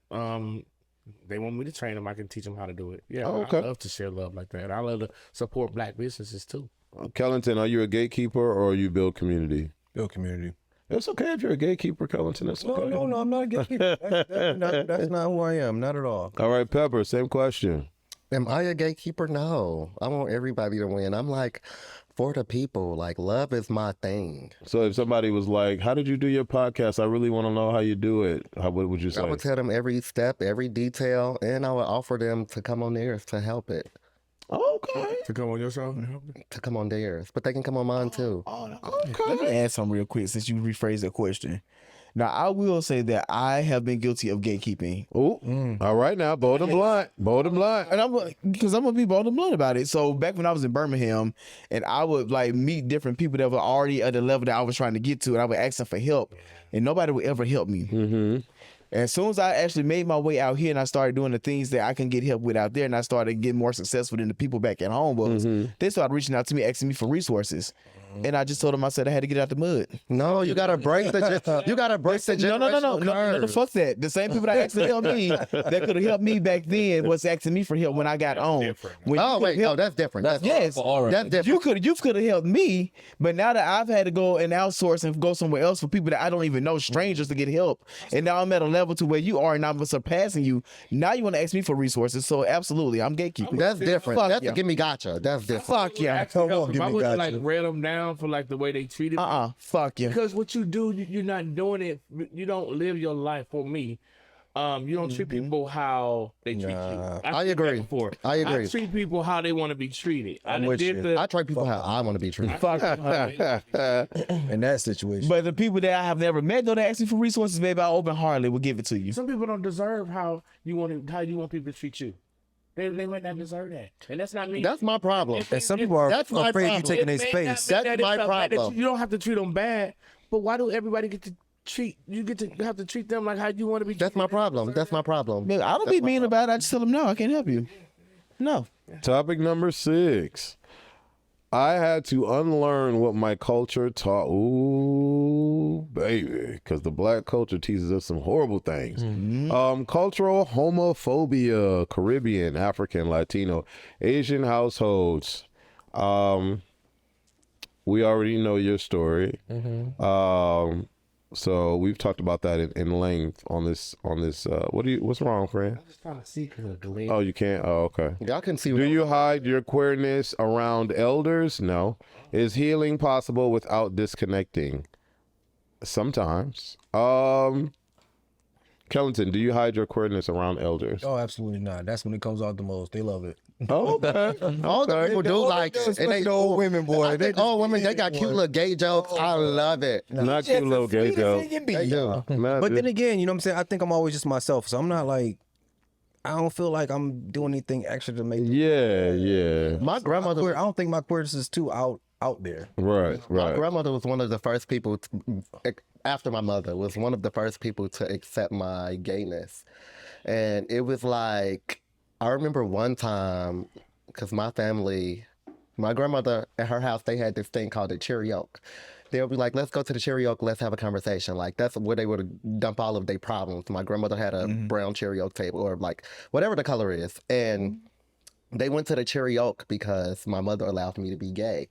they want me to train them, I can teach them how to do it. Yeah, okay. I love to share love like that. I love to support Black businesses too. Kellington, are you a gatekeeper or you build community? Build community. It's okay if you're a gatekeeper, Kellington. That's okay. No, I'm not a gatekeeper. That's not who I am. Not at all. All right, Pepper, same question. Am I a gatekeeper? No. I want everybody to win. I'm like, for the people, like, love is my thing. So if somebody was like, how did you do your podcast? I really want to know how you do it. What would you say? I would tell them every step, every detail, and I would offer them to come on theirs to help it. Okay. To come on your show? To come on theirs. But they can come on mine too. Let me ask something real quick since you rephrased the question. Now, I will say that I have been guilty of gatekeeping. Oh, all right now, bold and blunt. Bold and blunt. And because I'm going to be bold and blunt about it. So back when I was in Birmingham and I would like meet different people that were already at the level that I was trying to get to, and I would ask them for help, and nobody would ever help me. Mm-hmm. And as soon as I actually made my way out here and I started doing the things that I can get help with out there, and I started getting more successful than the people back at home was, they started reaching out to me, asking me for resources. And I just told them, I said I had to get out the mud. No, you gotta break the No, fuck that. The same people that asked to help me that could have helped me back then was asking me for help when I got on. That's different. That's different. You could have helped me, but now that I've had to go and outsource and go somewhere else for people that I don't even know, strangers, to get help, and now I'm at a level to where you are and I'm surpassing you. Now you want to ask me for resources, so absolutely, I'm gatekeeping. That's different. Fuck That's yeah. a give me gotcha. That's different. Fuck yeah. Come on, give me gotcha. Like rail them down for like the way they treated me. Fuck yeah. Because what you do, you're not doing it. You don't live your life for me. You don't treat people how they treat you. I agree. I agree. I treat people how they want to be treated. I treat people how I want to be treated. Fuck in that situation. But the people that I have never met, though, they ask me for resources, baby, I open-heartedly will give it to you. Some people don't deserve how you want people to treat you. They might not deserve that, and that's not me. That's my problem. And some people are afraid you taking their space. That's my problem. You don't have to treat them bad, but why do everybody get to treat? You have to treat them like how you want to be treated. That's my problem. That's my problem. Man, I don't be mean about it. I just tell them, no, I can't help you. No. Topic number 6. I had to unlearn what my culture taught. Ooh, baby, because the black culture teaches us some horrible things. Cultural homophobia, Caribbean, African, Latino, Asian households. We already know your story. So we've talked about that in length on this. What's wrong, friend? I'm just trying to see because of the delay. Oh, you can't? Oh, okay. Y'all can see. Do you hide your queerness around elders? No. Is healing possible without disconnecting? Sometimes. Kellington, do you hide your queerness around elders? Oh, absolutely not. That's when it comes out the most. They love it. Oh, okay. All the people do like it. And they old women, boy. Old women, they got cute little gay jokes. I love it. Not cute little gay joke. They do. But then again, you know what I'm saying? I think I'm always just myself. So I'm not like, I don't feel like I'm doing anything extra to make. Yeah. My grandmother. I don't think my queerness is too out there. Right. My grandmother was one of the first people, after my mother, was one of the first people to accept my gayness. And it was like, I remember one time, because my grandmother, at her house, they had this thing called a cherry oak. They'll be like, let's go to the cherry oak, let's have a conversation. Like, that's where they would dump all of their problems. My grandmother had a brown cherry oak table, or like, whatever the color is. And they went to the cherry oak because my mother allowed me to be gay.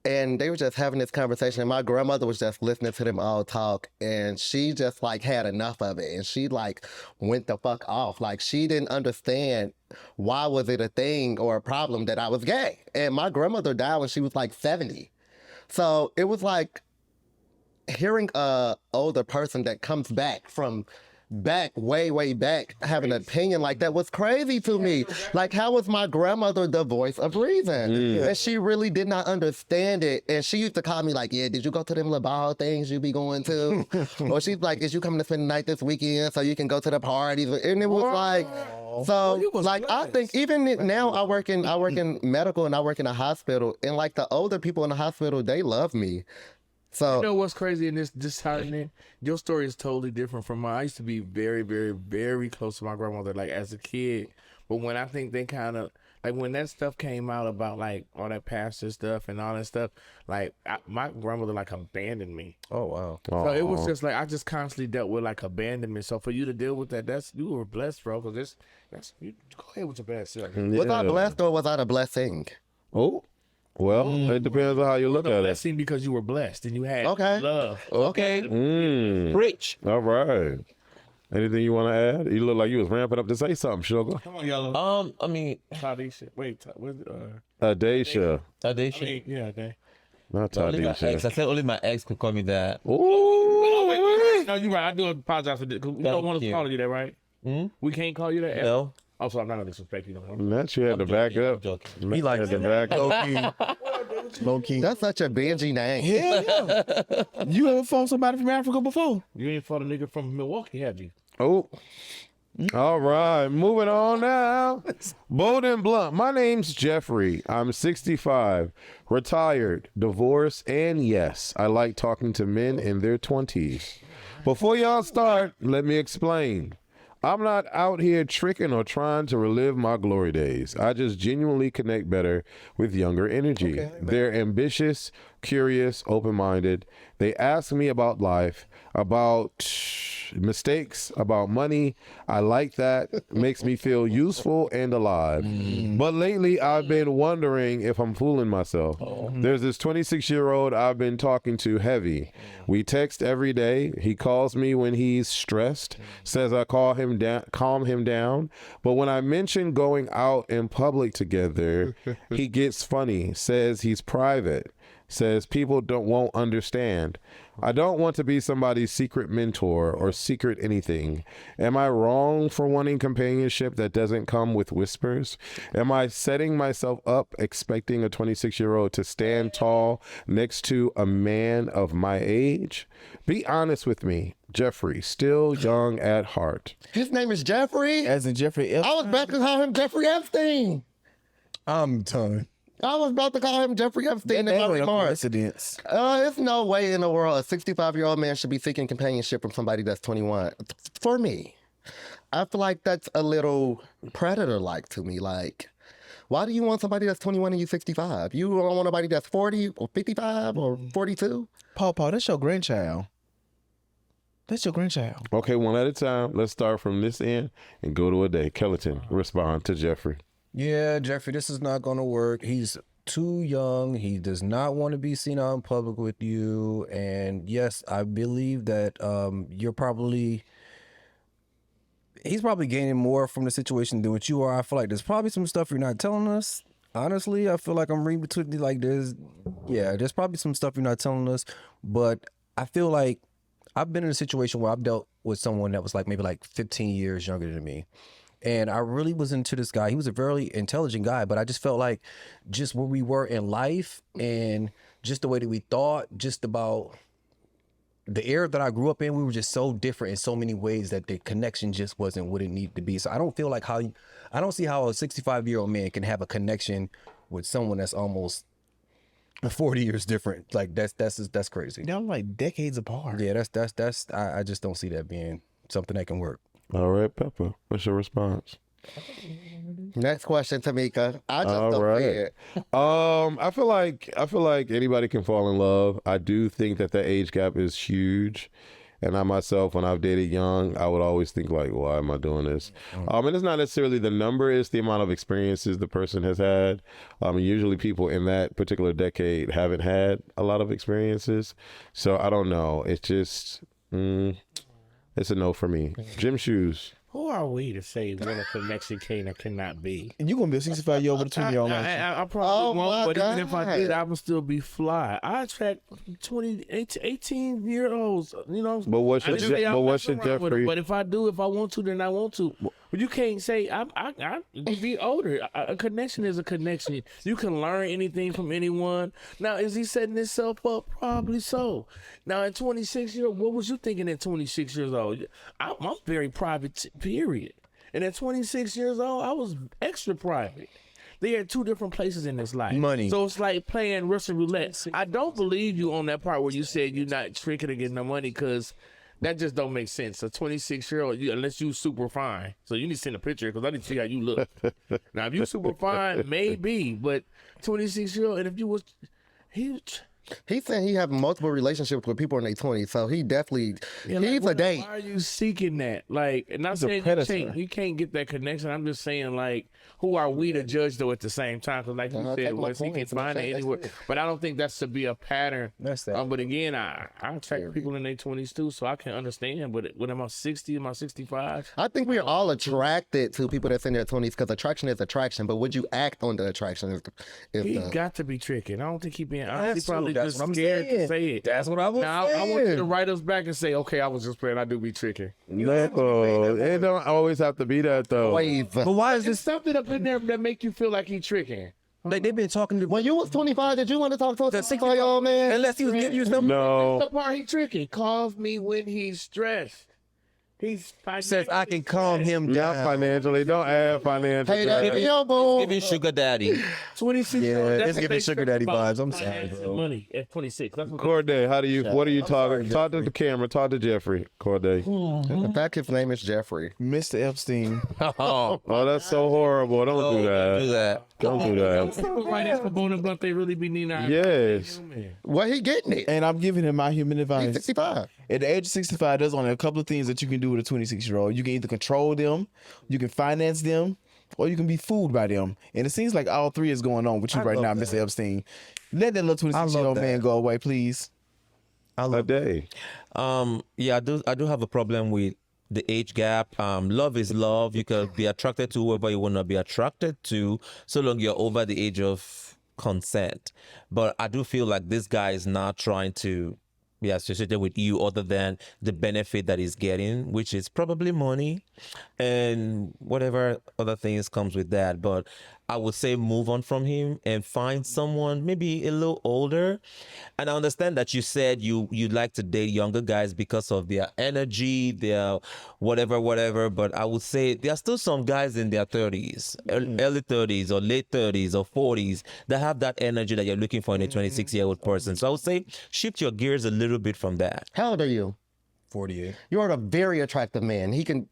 And they were just having this conversation. And my grandmother was just listening to them all talk. And she just like had enough of it. And she like went the fuck off. Like she didn't understand why was it a thing or a problem that I was gay. And my grandmother died when she was like 70. So it was like hearing a older person that comes back from back, way back, have an opinion like that was crazy to me. Like, how was my grandmother the voice of reason? And she really did not understand it. And she used to call me like, yeah, did you go to them little ball things you be going to? Or she's like, is you coming to spend the night this weekend so you can go to the parties? And it was like, so like, I think even now I work in medical and I work in a hospital, and like the older people in the hospital, they love me. So You know what's crazy in this disheartening? Your story is totally different from mine. I used to be very, very, very close to my grandmother, like as a kid. But when I think they kind of like when that stuff came out about like all that pastor stuff and all that stuff, like my grandmother like abandoned me. Oh wow. So it was just like I just constantly dealt with like abandonment. So for you to deal with that, you were blessed, bro. Because you go ahead with your bad self. was I blessed or was I a blessing? Oh, well, it depends on how you look at it. Blessing because you were blessed and you had Okay. love. Okay. Preach. All right. Anything you want to add? You look like you was ramping up to say something, Sugar. Come on, Yellow. I mean, Tadisha. Wait, Daisha. Adesha. yeah, they. Not Only my ex. I Tadisha. said only my ex could call me that. Ooh. No, you're right. I do apologize for this. We don't want us you. calling you that, right? We can't call you that. No. Also, I'm not gonna disrespect you. That you had to back I'm up. joking. He likes had to back up. Low key. That's such a Benji name. Hell yeah. You ever fought somebody from Africa before? You ain't fought a nigga from Milwaukee, have you? Oh. All right, moving on now. Bold and blunt. My name's Jeffrey. I'm 65, retired, divorced, and yes, I like talking to men in their 20s. Before y'all start, let me explain. I'm not out here tricking or trying to relive my glory days. I just genuinely connect better with younger energy. They're ambitious, curious, open-minded. They ask me about life, about mistakes, about money. I like that. Makes me feel useful and alive. But lately, I've been wondering if I'm fooling myself. There's this 26-year-old I've been talking to heavy. We text every day. He calls me when he's stressed, says I calm him down. But when I mention going out in public together, he gets funny, says he's private, says people won't understand. I don't want to be somebody's secret mentor or secret anything. Am I wrong for wanting companionship that doesn't come with whispers? Am I setting myself up expecting a 26-year-old to stand tall next to a man of my age? Be honest with me, Jeffrey, still young at heart. His name is Jeffrey. As in Jeffrey F. I was about to call him Jeffrey Epstein. I'm done. I was about to call him Jeffrey Epstein That in my ain't a remarks. coincidence. There's no way in the world a 65-year-old man should be seeking companionship from somebody that's 21. For me, I feel like that's a little predator-like to me. Like, why do you want somebody that's 21 and you 65? You don't want nobody that's 40 or 55 or 42? Paul, that's your grandchild. That's your grandchild. Okay, one at a time. Let's start from this end and go to a day. Kellerton, respond to Jeffrey. Yeah, Jeffrey, this is not going to work. He's too young. He does not want to be seen out in public with you. And yes, I believe that he's probably gaining more from the situation than what you are. I feel like there's probably some stuff you're not telling us. Honestly, I feel like I'm reading between like there's probably some stuff you're not telling us. But I feel like I've been in a situation where I've dealt with someone that was like maybe like 15 years younger than me. And I really was into this guy. He was a very intelligent guy, but I just felt like just where we were in life and just the way that we thought, just about the era that I grew up in, we were just so different in so many ways that the connection just wasn't what it needed to be. So I don't feel like I don't see how a 65-year-old man can have a connection with someone that's almost 40 years different. Like that's crazy. Y'all like decades apart. Yeah, I just don't see that being something that can work. All right, Pepper, what's your response? Next question, Tamika. I just All don't right. see it. I feel like anybody can fall in love. I do think that the age gap is huge. And I myself, when I've dated young, I would always think like, why am I doing this? And it's not necessarily the number, it's the amount of experiences the person has had. Usually people in that particular decade haven't had a lot of experiences. So I don't know. It's just, it's a no for me. Gym shoes. Who are we to say what a connection can or cannot be? And you gonna be a 65-year-old with a 20-year-old. I probably won't, my but even if I God. did, I would still be fly. I attract 18-year-olds, you know. But what's I your didn't say I'm what's your messing around with Jeffrey? them, but if I want to, then I want to. But you can't say I be older. A connection is a connection. You can learn anything from anyone. Now, is he setting himself up? Probably so. Now, at 26 years old, what was you thinking at 26 years old? I'm very private, period. And at 26 years old, I was extra private. They are two different places in this life. Money. So it's like playing Russian roulette. I don't believe you on that part where you said you're not tricking to get no money, because that just don't make sense. A 26-year-old, unless you super fine. So you need to send a picture, because I need to see how you look. Now, if you super fine, maybe. But 26-year-old, and if you was... He's saying he have multiple relationships with people in their 20s, so he definitely, Yeah, he's a date. Why are you seeking that? Like, and not saying you can't get that connection. I'm just saying, like, who are we to judge though at the same time? Because like you said, take my well, he can points. find it anywhere. But I don't think that's to be a pattern. That's that. But again, I attract people in their 20s too, so I can understand. But when am I 60? Am I 65? I think we're all attracted to people that's in their 20s because attraction is attraction, but would you act on the attraction? He got to be tricking. I don't think he being honest. He That's probably true. just That's what I'm scared to saying. say it. That's what I was Now, I saying. want you to write us back and say, okay, I was just playing. I do be tricking. No, it don't always have to be that though. Wave. But why is There's this? something up in there that make you feel like he tricking. Like they've been talking to. When you was 25, did you want to talk to a 65-year-old man? Unless he was giving you something. No. The part he tricking. Calls me when he's stressed. He's Says I can calm him Not down. financially. Don't add financial. Hey, that to yo, boo. Giving sugar daddy. 26. Yeah, that's it's what giving they sugar stress daddy about. vibes. I'm sorry, Finance and bro. Money at 26. That's what Corday, what are you talking? sorry, Talk to the camera. Talk to Jeffrey. Corday. In fact, his name is Jeffrey. Mr. Epstein. Oh, Oh, that's so horrible. Don't do do that. that. Don't do that. people right after Bona Blunt, they really be needing our Yes. Well, he getting it. And I'm giving him my human He's advice. 65. At the age of 65, there's only a couple of things that you can do with a 26-year-old. You can either control them, you can finance them, or you can be fooled by them. And it seems like all three is going on with you right now, Mr. Epstein. Let that little 26-year-old that. man go away, please. A day. Yeah, I do have a problem with the age gap. Love is love. You can be attracted to whoever you want to be attracted to, so long you're over the age of consent. But I do feel like this guy is not trying to be associated with you other than the benefit that he's getting, which is probably money and whatever other things comes with that. But I would say move on from him and find someone maybe a little older. And I understand that you said you like to date younger guys because of their energy, their whatever. But I would say there are still some guys in their 30s, early 30s or late 30s or 40s that have that energy that you're looking for in a 26-year-old person. So I would say shift your gears a little bit from that. How old are you? 48. You're a very attractive man. He can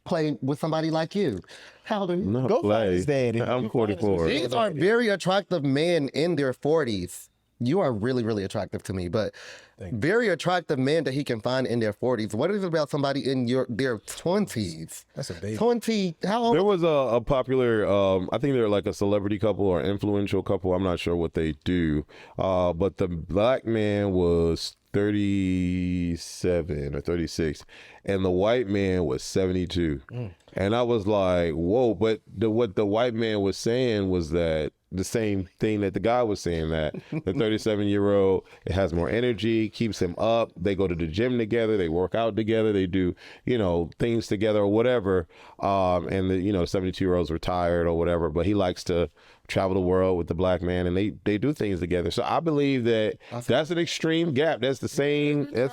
play with somebody like you. How old are you? Not Go find play. his daddy. I'm 44. These are very attractive men in their 40s. You are really, really attractive to me, but very attractive men that he can find in their 40s. What is it about somebody in their 20s? That's a baby. 20, how old? There was a popular, I think they're like a celebrity couple or influential couple. I'm not sure what they do. But the black man was 37 or 36 and the white man was 72. And I was like, whoa. But what the white man was saying was that the same thing that the guy was saying, that the 37-year-old has more energy, keeps him up. They go to the gym together, they work out together, they do, things together or whatever. And the, 72-year-old's retired or whatever, but he likes to travel the world with the black man and they do things together. So I believe that that's an extreme gap. That's the same I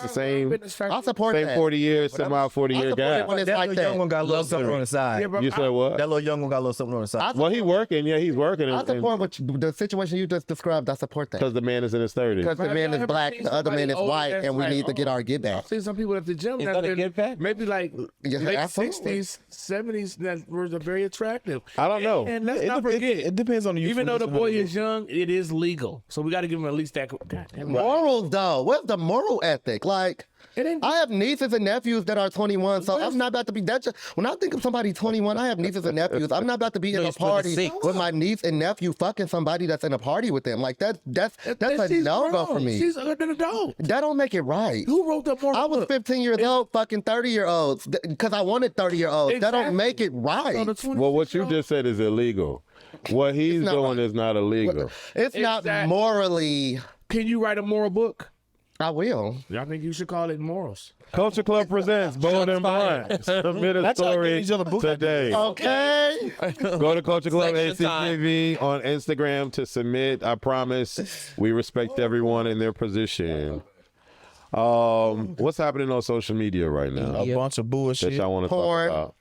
support same that. 40 years, semi 40-year gap. When it's That like little young one that. got a little something on the side. You said what? That little young one got a little something on the side. Well, he's working. Yeah, he's working. I support what the situation you just described. I support that. Because the man is in his 30s. Because the man is black, the other man is white, and we need to get our get back. I've seen some people at the gym Is that's that a been get back? maybe like Yeah, late absolutely. 60s, 70s that were very attractive. I don't know. And let's It not dep- forget, it depends on the even though the youthfulness boy of it. is young, it is legal. So we got to give him at least that. God damn it. Morals, though. What's the moral ethic? Like, I have nieces and nephews that are 21, so I'm not about to be that. When I think of somebody 21, I have nieces and nephews. I'm not about to be in a he's party 26. with my niece and nephew fucking somebody that's in a party with them. Like that's a She's no-go grown. for me. She's an adult. That don't make it right. Who wrote that moral I was book? 15 years old, fucking 30-year-olds, because I wanted 30-year-olds. That don't make it right. Well, what you just said is illegal. What he's not doing right. is not illegal. It's not morally. Can you write a moral book? I will. I think you should call it morals. Culture Club presents Bold and Blunt. Submit a That's how I story get each other book today. Okay. Go to Culture Club Section time. ACTV on Instagram to submit. I promise we respect everyone in their position. What's happening on social media right now A bunch of that bullshit. y'all want to talk Porn. about?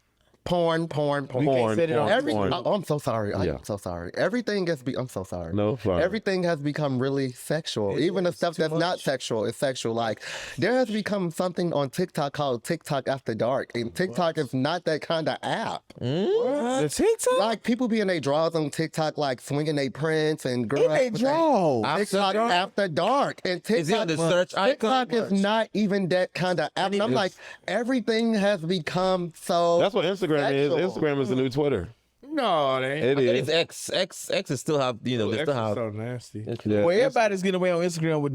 Porn. Porn, set it on porn. I'm so sorry. Yeah. I'm so sorry. Everything I'm so sorry. No, fine. Everything has become really sexual. Even the stuff that's not sexual is sexual. Like there has become something on TikTok called TikTok After Dark, and TikTok is not that kind of app. The TikTok? Like people be in their draws on TikTok, like swinging their prints and girls. In they draw. TikTok After Dark, and TikTok Is it on the search icon? TikTok is not even that kind of app. And I'm like, everything has become so. That's what Instagram is. sexual. Instagram is the new Twitter. No, it ain't. It is. It's X is still have, you know, they That's still have. so nasty. Yeah. Well, everybody's getting away on Instagram with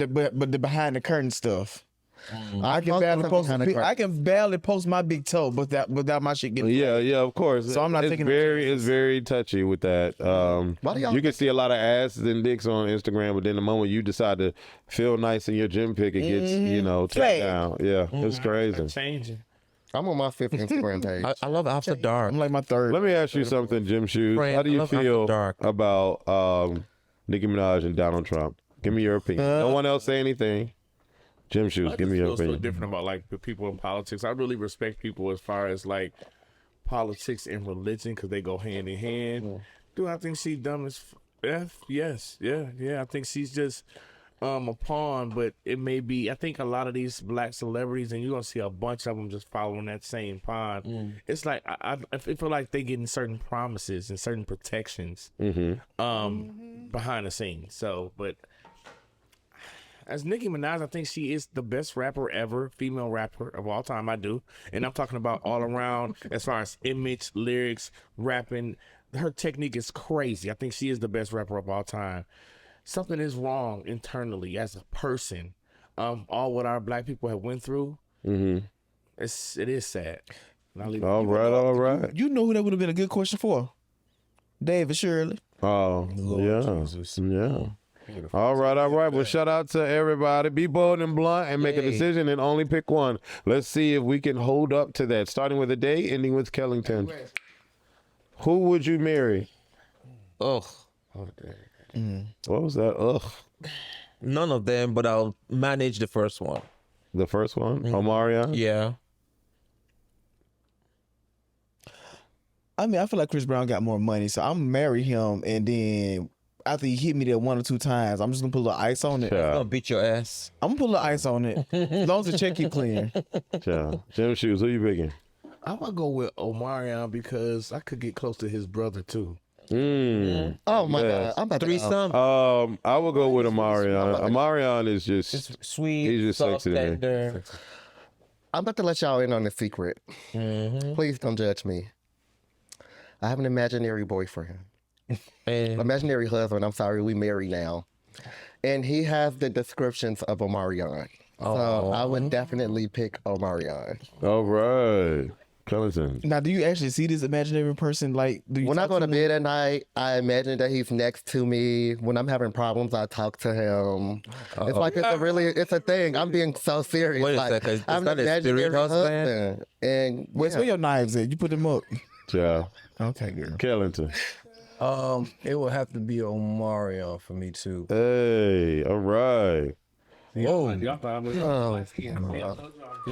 the behind the curtain stuff. I can barely post. I can barely post my big toe, without my shit getting. Yeah, of course. So I'm not it's taking it's very touchy with that. Why do y'all You can see a lot of asses and dicks on Instagram, but then the moment you decide to feel nice in your gym pic, it gets taken Flag. down. Yeah, it's crazy. Changing. I'm on my fifth Instagram page. I love After Dark. I'm like my third. Let me ask you something, Jim Shoes. Friend, How do I you love After feel Dark. about Nicki Minaj and Donald Trump? Give me your opinion. No one else say anything. Jim Shoes, give me your I feel so opinion. different about like the people in politics. I really respect people as far as like politics and religion because they go hand in hand. Do I think she's dumb as F? Yes, yeah. I think she's just a pawn, but it may be. I think a lot of these black celebrities, and you're gonna see a bunch of them just following that same pawn. It's like I feel like they getting certain promises and certain protections behind the scenes. So, but. As Nicki Minaj, I think she is the best rapper ever, female rapper of all time. I do. And I'm talking about all around as far as image, lyrics, rapping. Her technique is crazy. I think she is the best rapper of all time. Something is wrong internally as a person. All what our black people have went through, it is sad. And I'll leave it All right. You know who that would have been a good question for? David Shirley. Oh, yeah. All right. Well, shout out to everybody. Be bold and blunt and make a decision and only pick one. Let's see if we can hold up to that. Starting with a day, ending with Kellington. Who would you marry? Ugh. What was that? Ugh. None of them, but I'll manage the first one. The first one? Omarion? Yeah. I mean, I feel like Chris Brown got more money, so I'm gonna marry him, and then after he hit me there 1 or 2 times, I'm just gonna put a little ice on it. Yeah. I'm gonna beat your ass. I'm gonna put a little ice on it, as long as the check keep clean. Yeah. Jim Shoes, who you picking? I'm gonna go with Omarion because I could get close to his brother too. Oh my God. I'm about to Threesome. I will go with Omarion. Omarion is just Sweet. he's just soft, sexy to me. tender. I'm about to let y'all in on a secret. Please don't judge me. I have an imaginary boyfriend. And Imaginary husband. I'm sorry, we married now. And he has the descriptions of Omarion. So I would definitely pick Omarion. All right. Kellington. Now, do you actually see this imaginary person? Like, do you When I talk go to him? bed at night, I imagine that he's next to me. When I'm having problems, I talk to him. It's like it's a thing. I'm being so serious. Wait a like, second, is I'm that an a spirit imaginary husband? And Where's where your knives at? You put them up. Yeah. Okay, girl. Kellington. It would have to be Omarion for me too. Hey, all right. oh,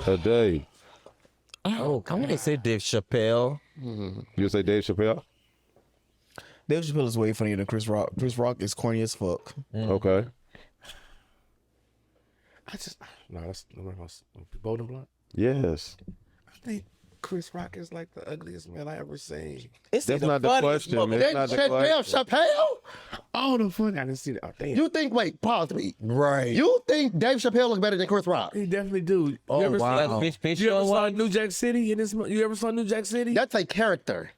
A day. I'm gonna say Dave Chappelle. You say Dave Chappelle? Dave Chappelle is way funnier than Chris Rock. Chris Rock is corny as fuck. Okay. That's Bold and Blunt. Yes. I think Chris Rock is like the ugliest man I ever seen. It's That's not the question. It's not the question. Chappelle? Oh, the fun! I didn't see that. Oh, damn. You think? Wait, pause me. Right. You think Dave Chappelle looks better than Chris Rock? He definitely do. Oh, You ever wow. saw, Like fish you ever saw one? New Jack City? You ever saw New Jack City? That's a character.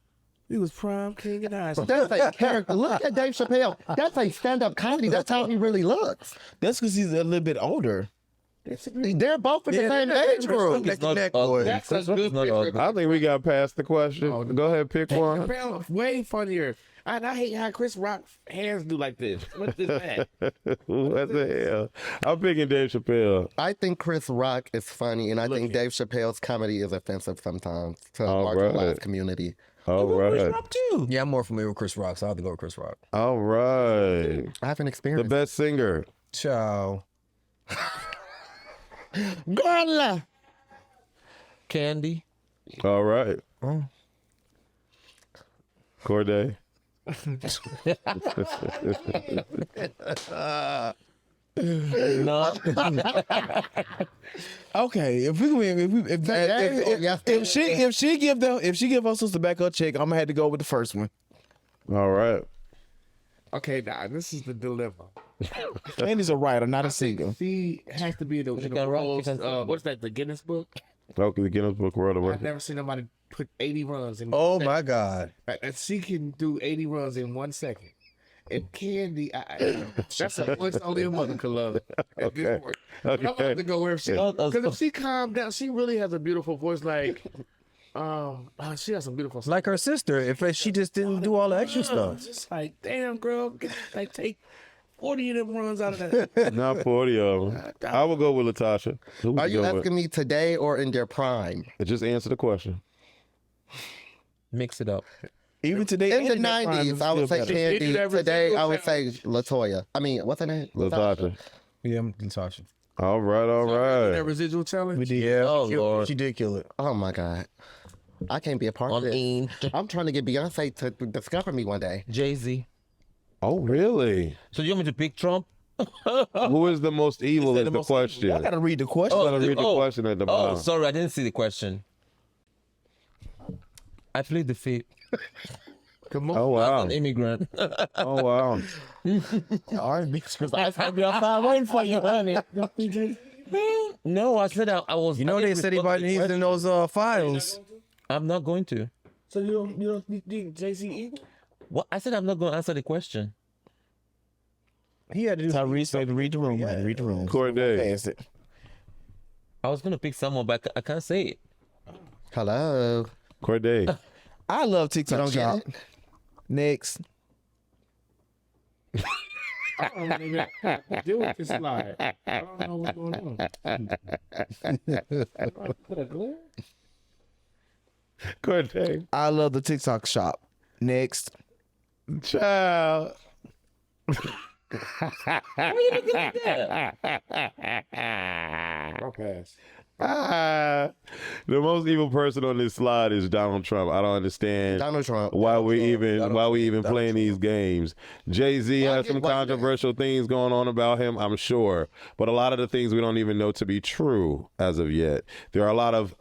He was prime king and ice. That's a character. Look at Dave Chappelle. That's a stand-up comedy. That's how he really looks. That's because he's a little bit older. They're both in the same age group. It's not neck, ugly. boy. That's Chris a Rock good is not picture. ugly. I think we got past the question. Go ahead, pick one. Chappelle way funnier. And I hate how Chris Rock hands do like this. What's this at? What the hell? I'm picking Dave Chappelle. I think Chris Rock is funny, and I think Dave Chappelle's comedy is offensive sometimes to the All marginalized right. community. All right. Yeah, I'm more familiar with Chris Rock, so I have to go with Chris Rock. All right. I haven't The experienced best singer. Ciao. Girl. Candy. All right. Corday. No. Okay, if she give us sister back her check, I'm gonna have to go with the first one. All right. Okay, now this is the dilemma. Candy's a writer, not a singer. She has to be in the can write, roles, she can- what's that, the Guinness Book? Okay, the Guinness Book World I've Record. never seen nobody put 80 runs in Oh 1 my God. second. And she can do 80 runs in 1 second. And Candy, that's a voice only a mother could love. At this point. But I'm about to go where she, because if she calmed down, she really has a beautiful voice. Like, she has some beautiful stuff. Like her sister, if she just didn't do all the extra stuff. Just like, damn, girl, like take 40 of them runs out of that. Not 40 of them. I will go with Latasha. Who would Are you go with? asking me today or in their prime? Just answer the question. Mix it up. Even today, In the Andy Prime 90s, is I would still say better. Candy. Today, I would say Latoya. I mean, what's her name? Latasha. Yeah, I'm Natasha. All right, all That right. residual challenge. Yeah. Oh, she, Lord. she did kill it. Oh my God. I can't be a part of this. I'm trying to get Beyonce to discover me one day. Jay-Z. Oh, really? So you want me to pick Trump? Who is the most evil is the question. I gotta read the question. gotta read the question at the bottom. Sorry, I didn't see the question. I plead the fifth. Come on. Oh, wow. An immigrant. Oh, wow. R&B, I'll be outside waiting for you, honey. No, I said I was. You know I they didn't said respond anybody to the needs in question. those files. I'm not going to. So you don't think JC? What? I said I'm not going to answer the question. He had to do Tyrese said to read the room, man. Read the room. Corday. Pass it. I was going to pick someone, but I can't say it. Hello. Corday. I love You TikTok don't shop. get it? Next. I don't even deal with this slide. I don't know what's going on. Put a glare? Corday. I love the TikTok shop. Next. Child. I'll pass. The most evil person on this slide is Donald Trump. I don't understand Donald Trump. why we even playing these games. Jay-Z has some controversial things going on about him, I'm sure, but a lot of the things we don't even know to be true as of yet. There are a lot of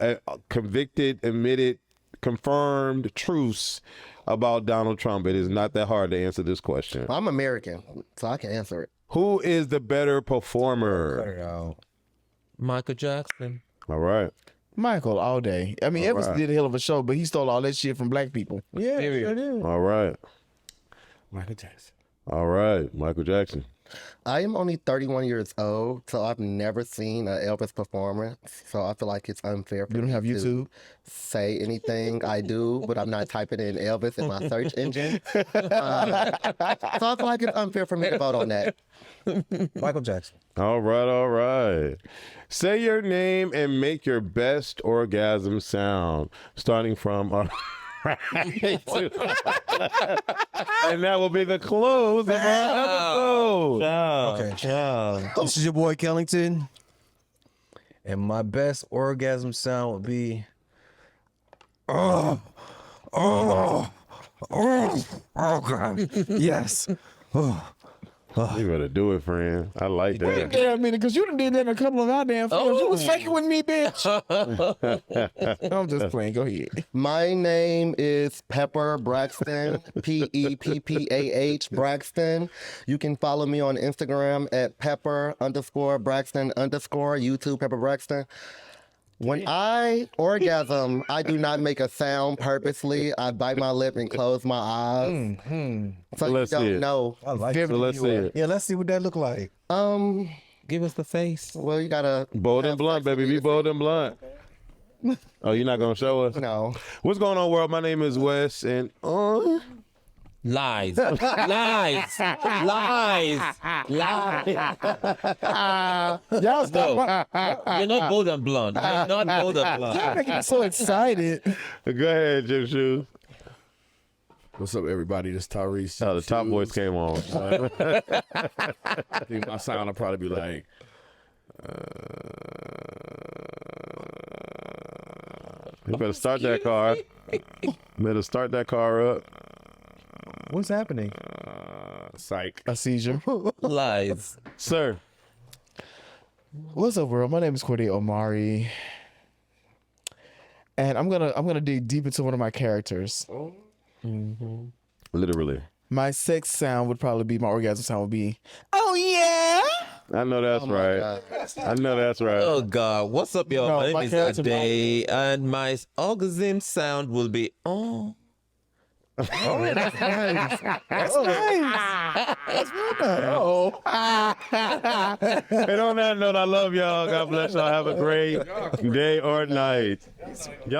convicted, admitted, confirmed truths about Donald Trump. It is not that hard to answer this question. I'm American, so I can answer it. Who is the better performer? it out. Michael Jackson. All right. Michael all day. I mean, Evans right. did a hell of a show, but he stole all that shit from black people. Yeah, Period. sure did. All right. Michael Jackson. All right. Michael Jackson. I am only 31 years old, so I've never seen an Elvis performance. So I feel like it's unfair for You don't me have to YouTube? say anything. I do, but I'm not typing in Elvis in my search engine. So I feel like it's unfair for me to vote on that. Michael Jackson. All right, all right. Say your name and make your best orgasm sound, starting from our and that will be the close of our episode. Okay. This is your boy Kellington. And my best orgasm sound would be oh God. Yes. You better do it, friend. I like Wait a that. damn minute, because you done did that in a couple of our damn films. You was faking with me, bitch. I'm just playing. Go ahead. My name is Pepper Braxton, Peppah Braxton. You can follow me on Instagram at Pepper_Braxton_, YouTube Pepper Braxton. When I orgasm, I do not make a sound purposely. I bite my lip and close my eyes. So you Let's see don't it. know. I like So let's see it. Yeah, let's see what that look like. Give us the face. Well, you gotta Bold and blunt, baby. Be bold and blunt. Oh, you're not gonna show us? no. What's going on, world? My name is Wes, and Lies. Lies. Lies. Lies. Y'all stop. You're not bold and blonde. You're not bold and blonde. Y'all making me so excited. go ahead, Jim Shoes. What's up, everybody? This Tyrese. Oh, the top voice came on. I think my sound will probably be like, You better start that car. Better start that car up. What's happening? psych. A seizure. Lies. Sir. What's up, world? My name is Corday Omari, and I'm gonna dig deep into one of my characters. Literally. My sex sound would probably be, my orgasm sound would be, oh yeah. I know that's right. God. I know that's right. Oh God, what's up, y'all? No, my my name is character- Ade, and my orgasm sound will be oh. That's nice. That's nice. That's real nice. Oh. And on that note, I love y'all. God bless y'all. Have a great day or night. Y'all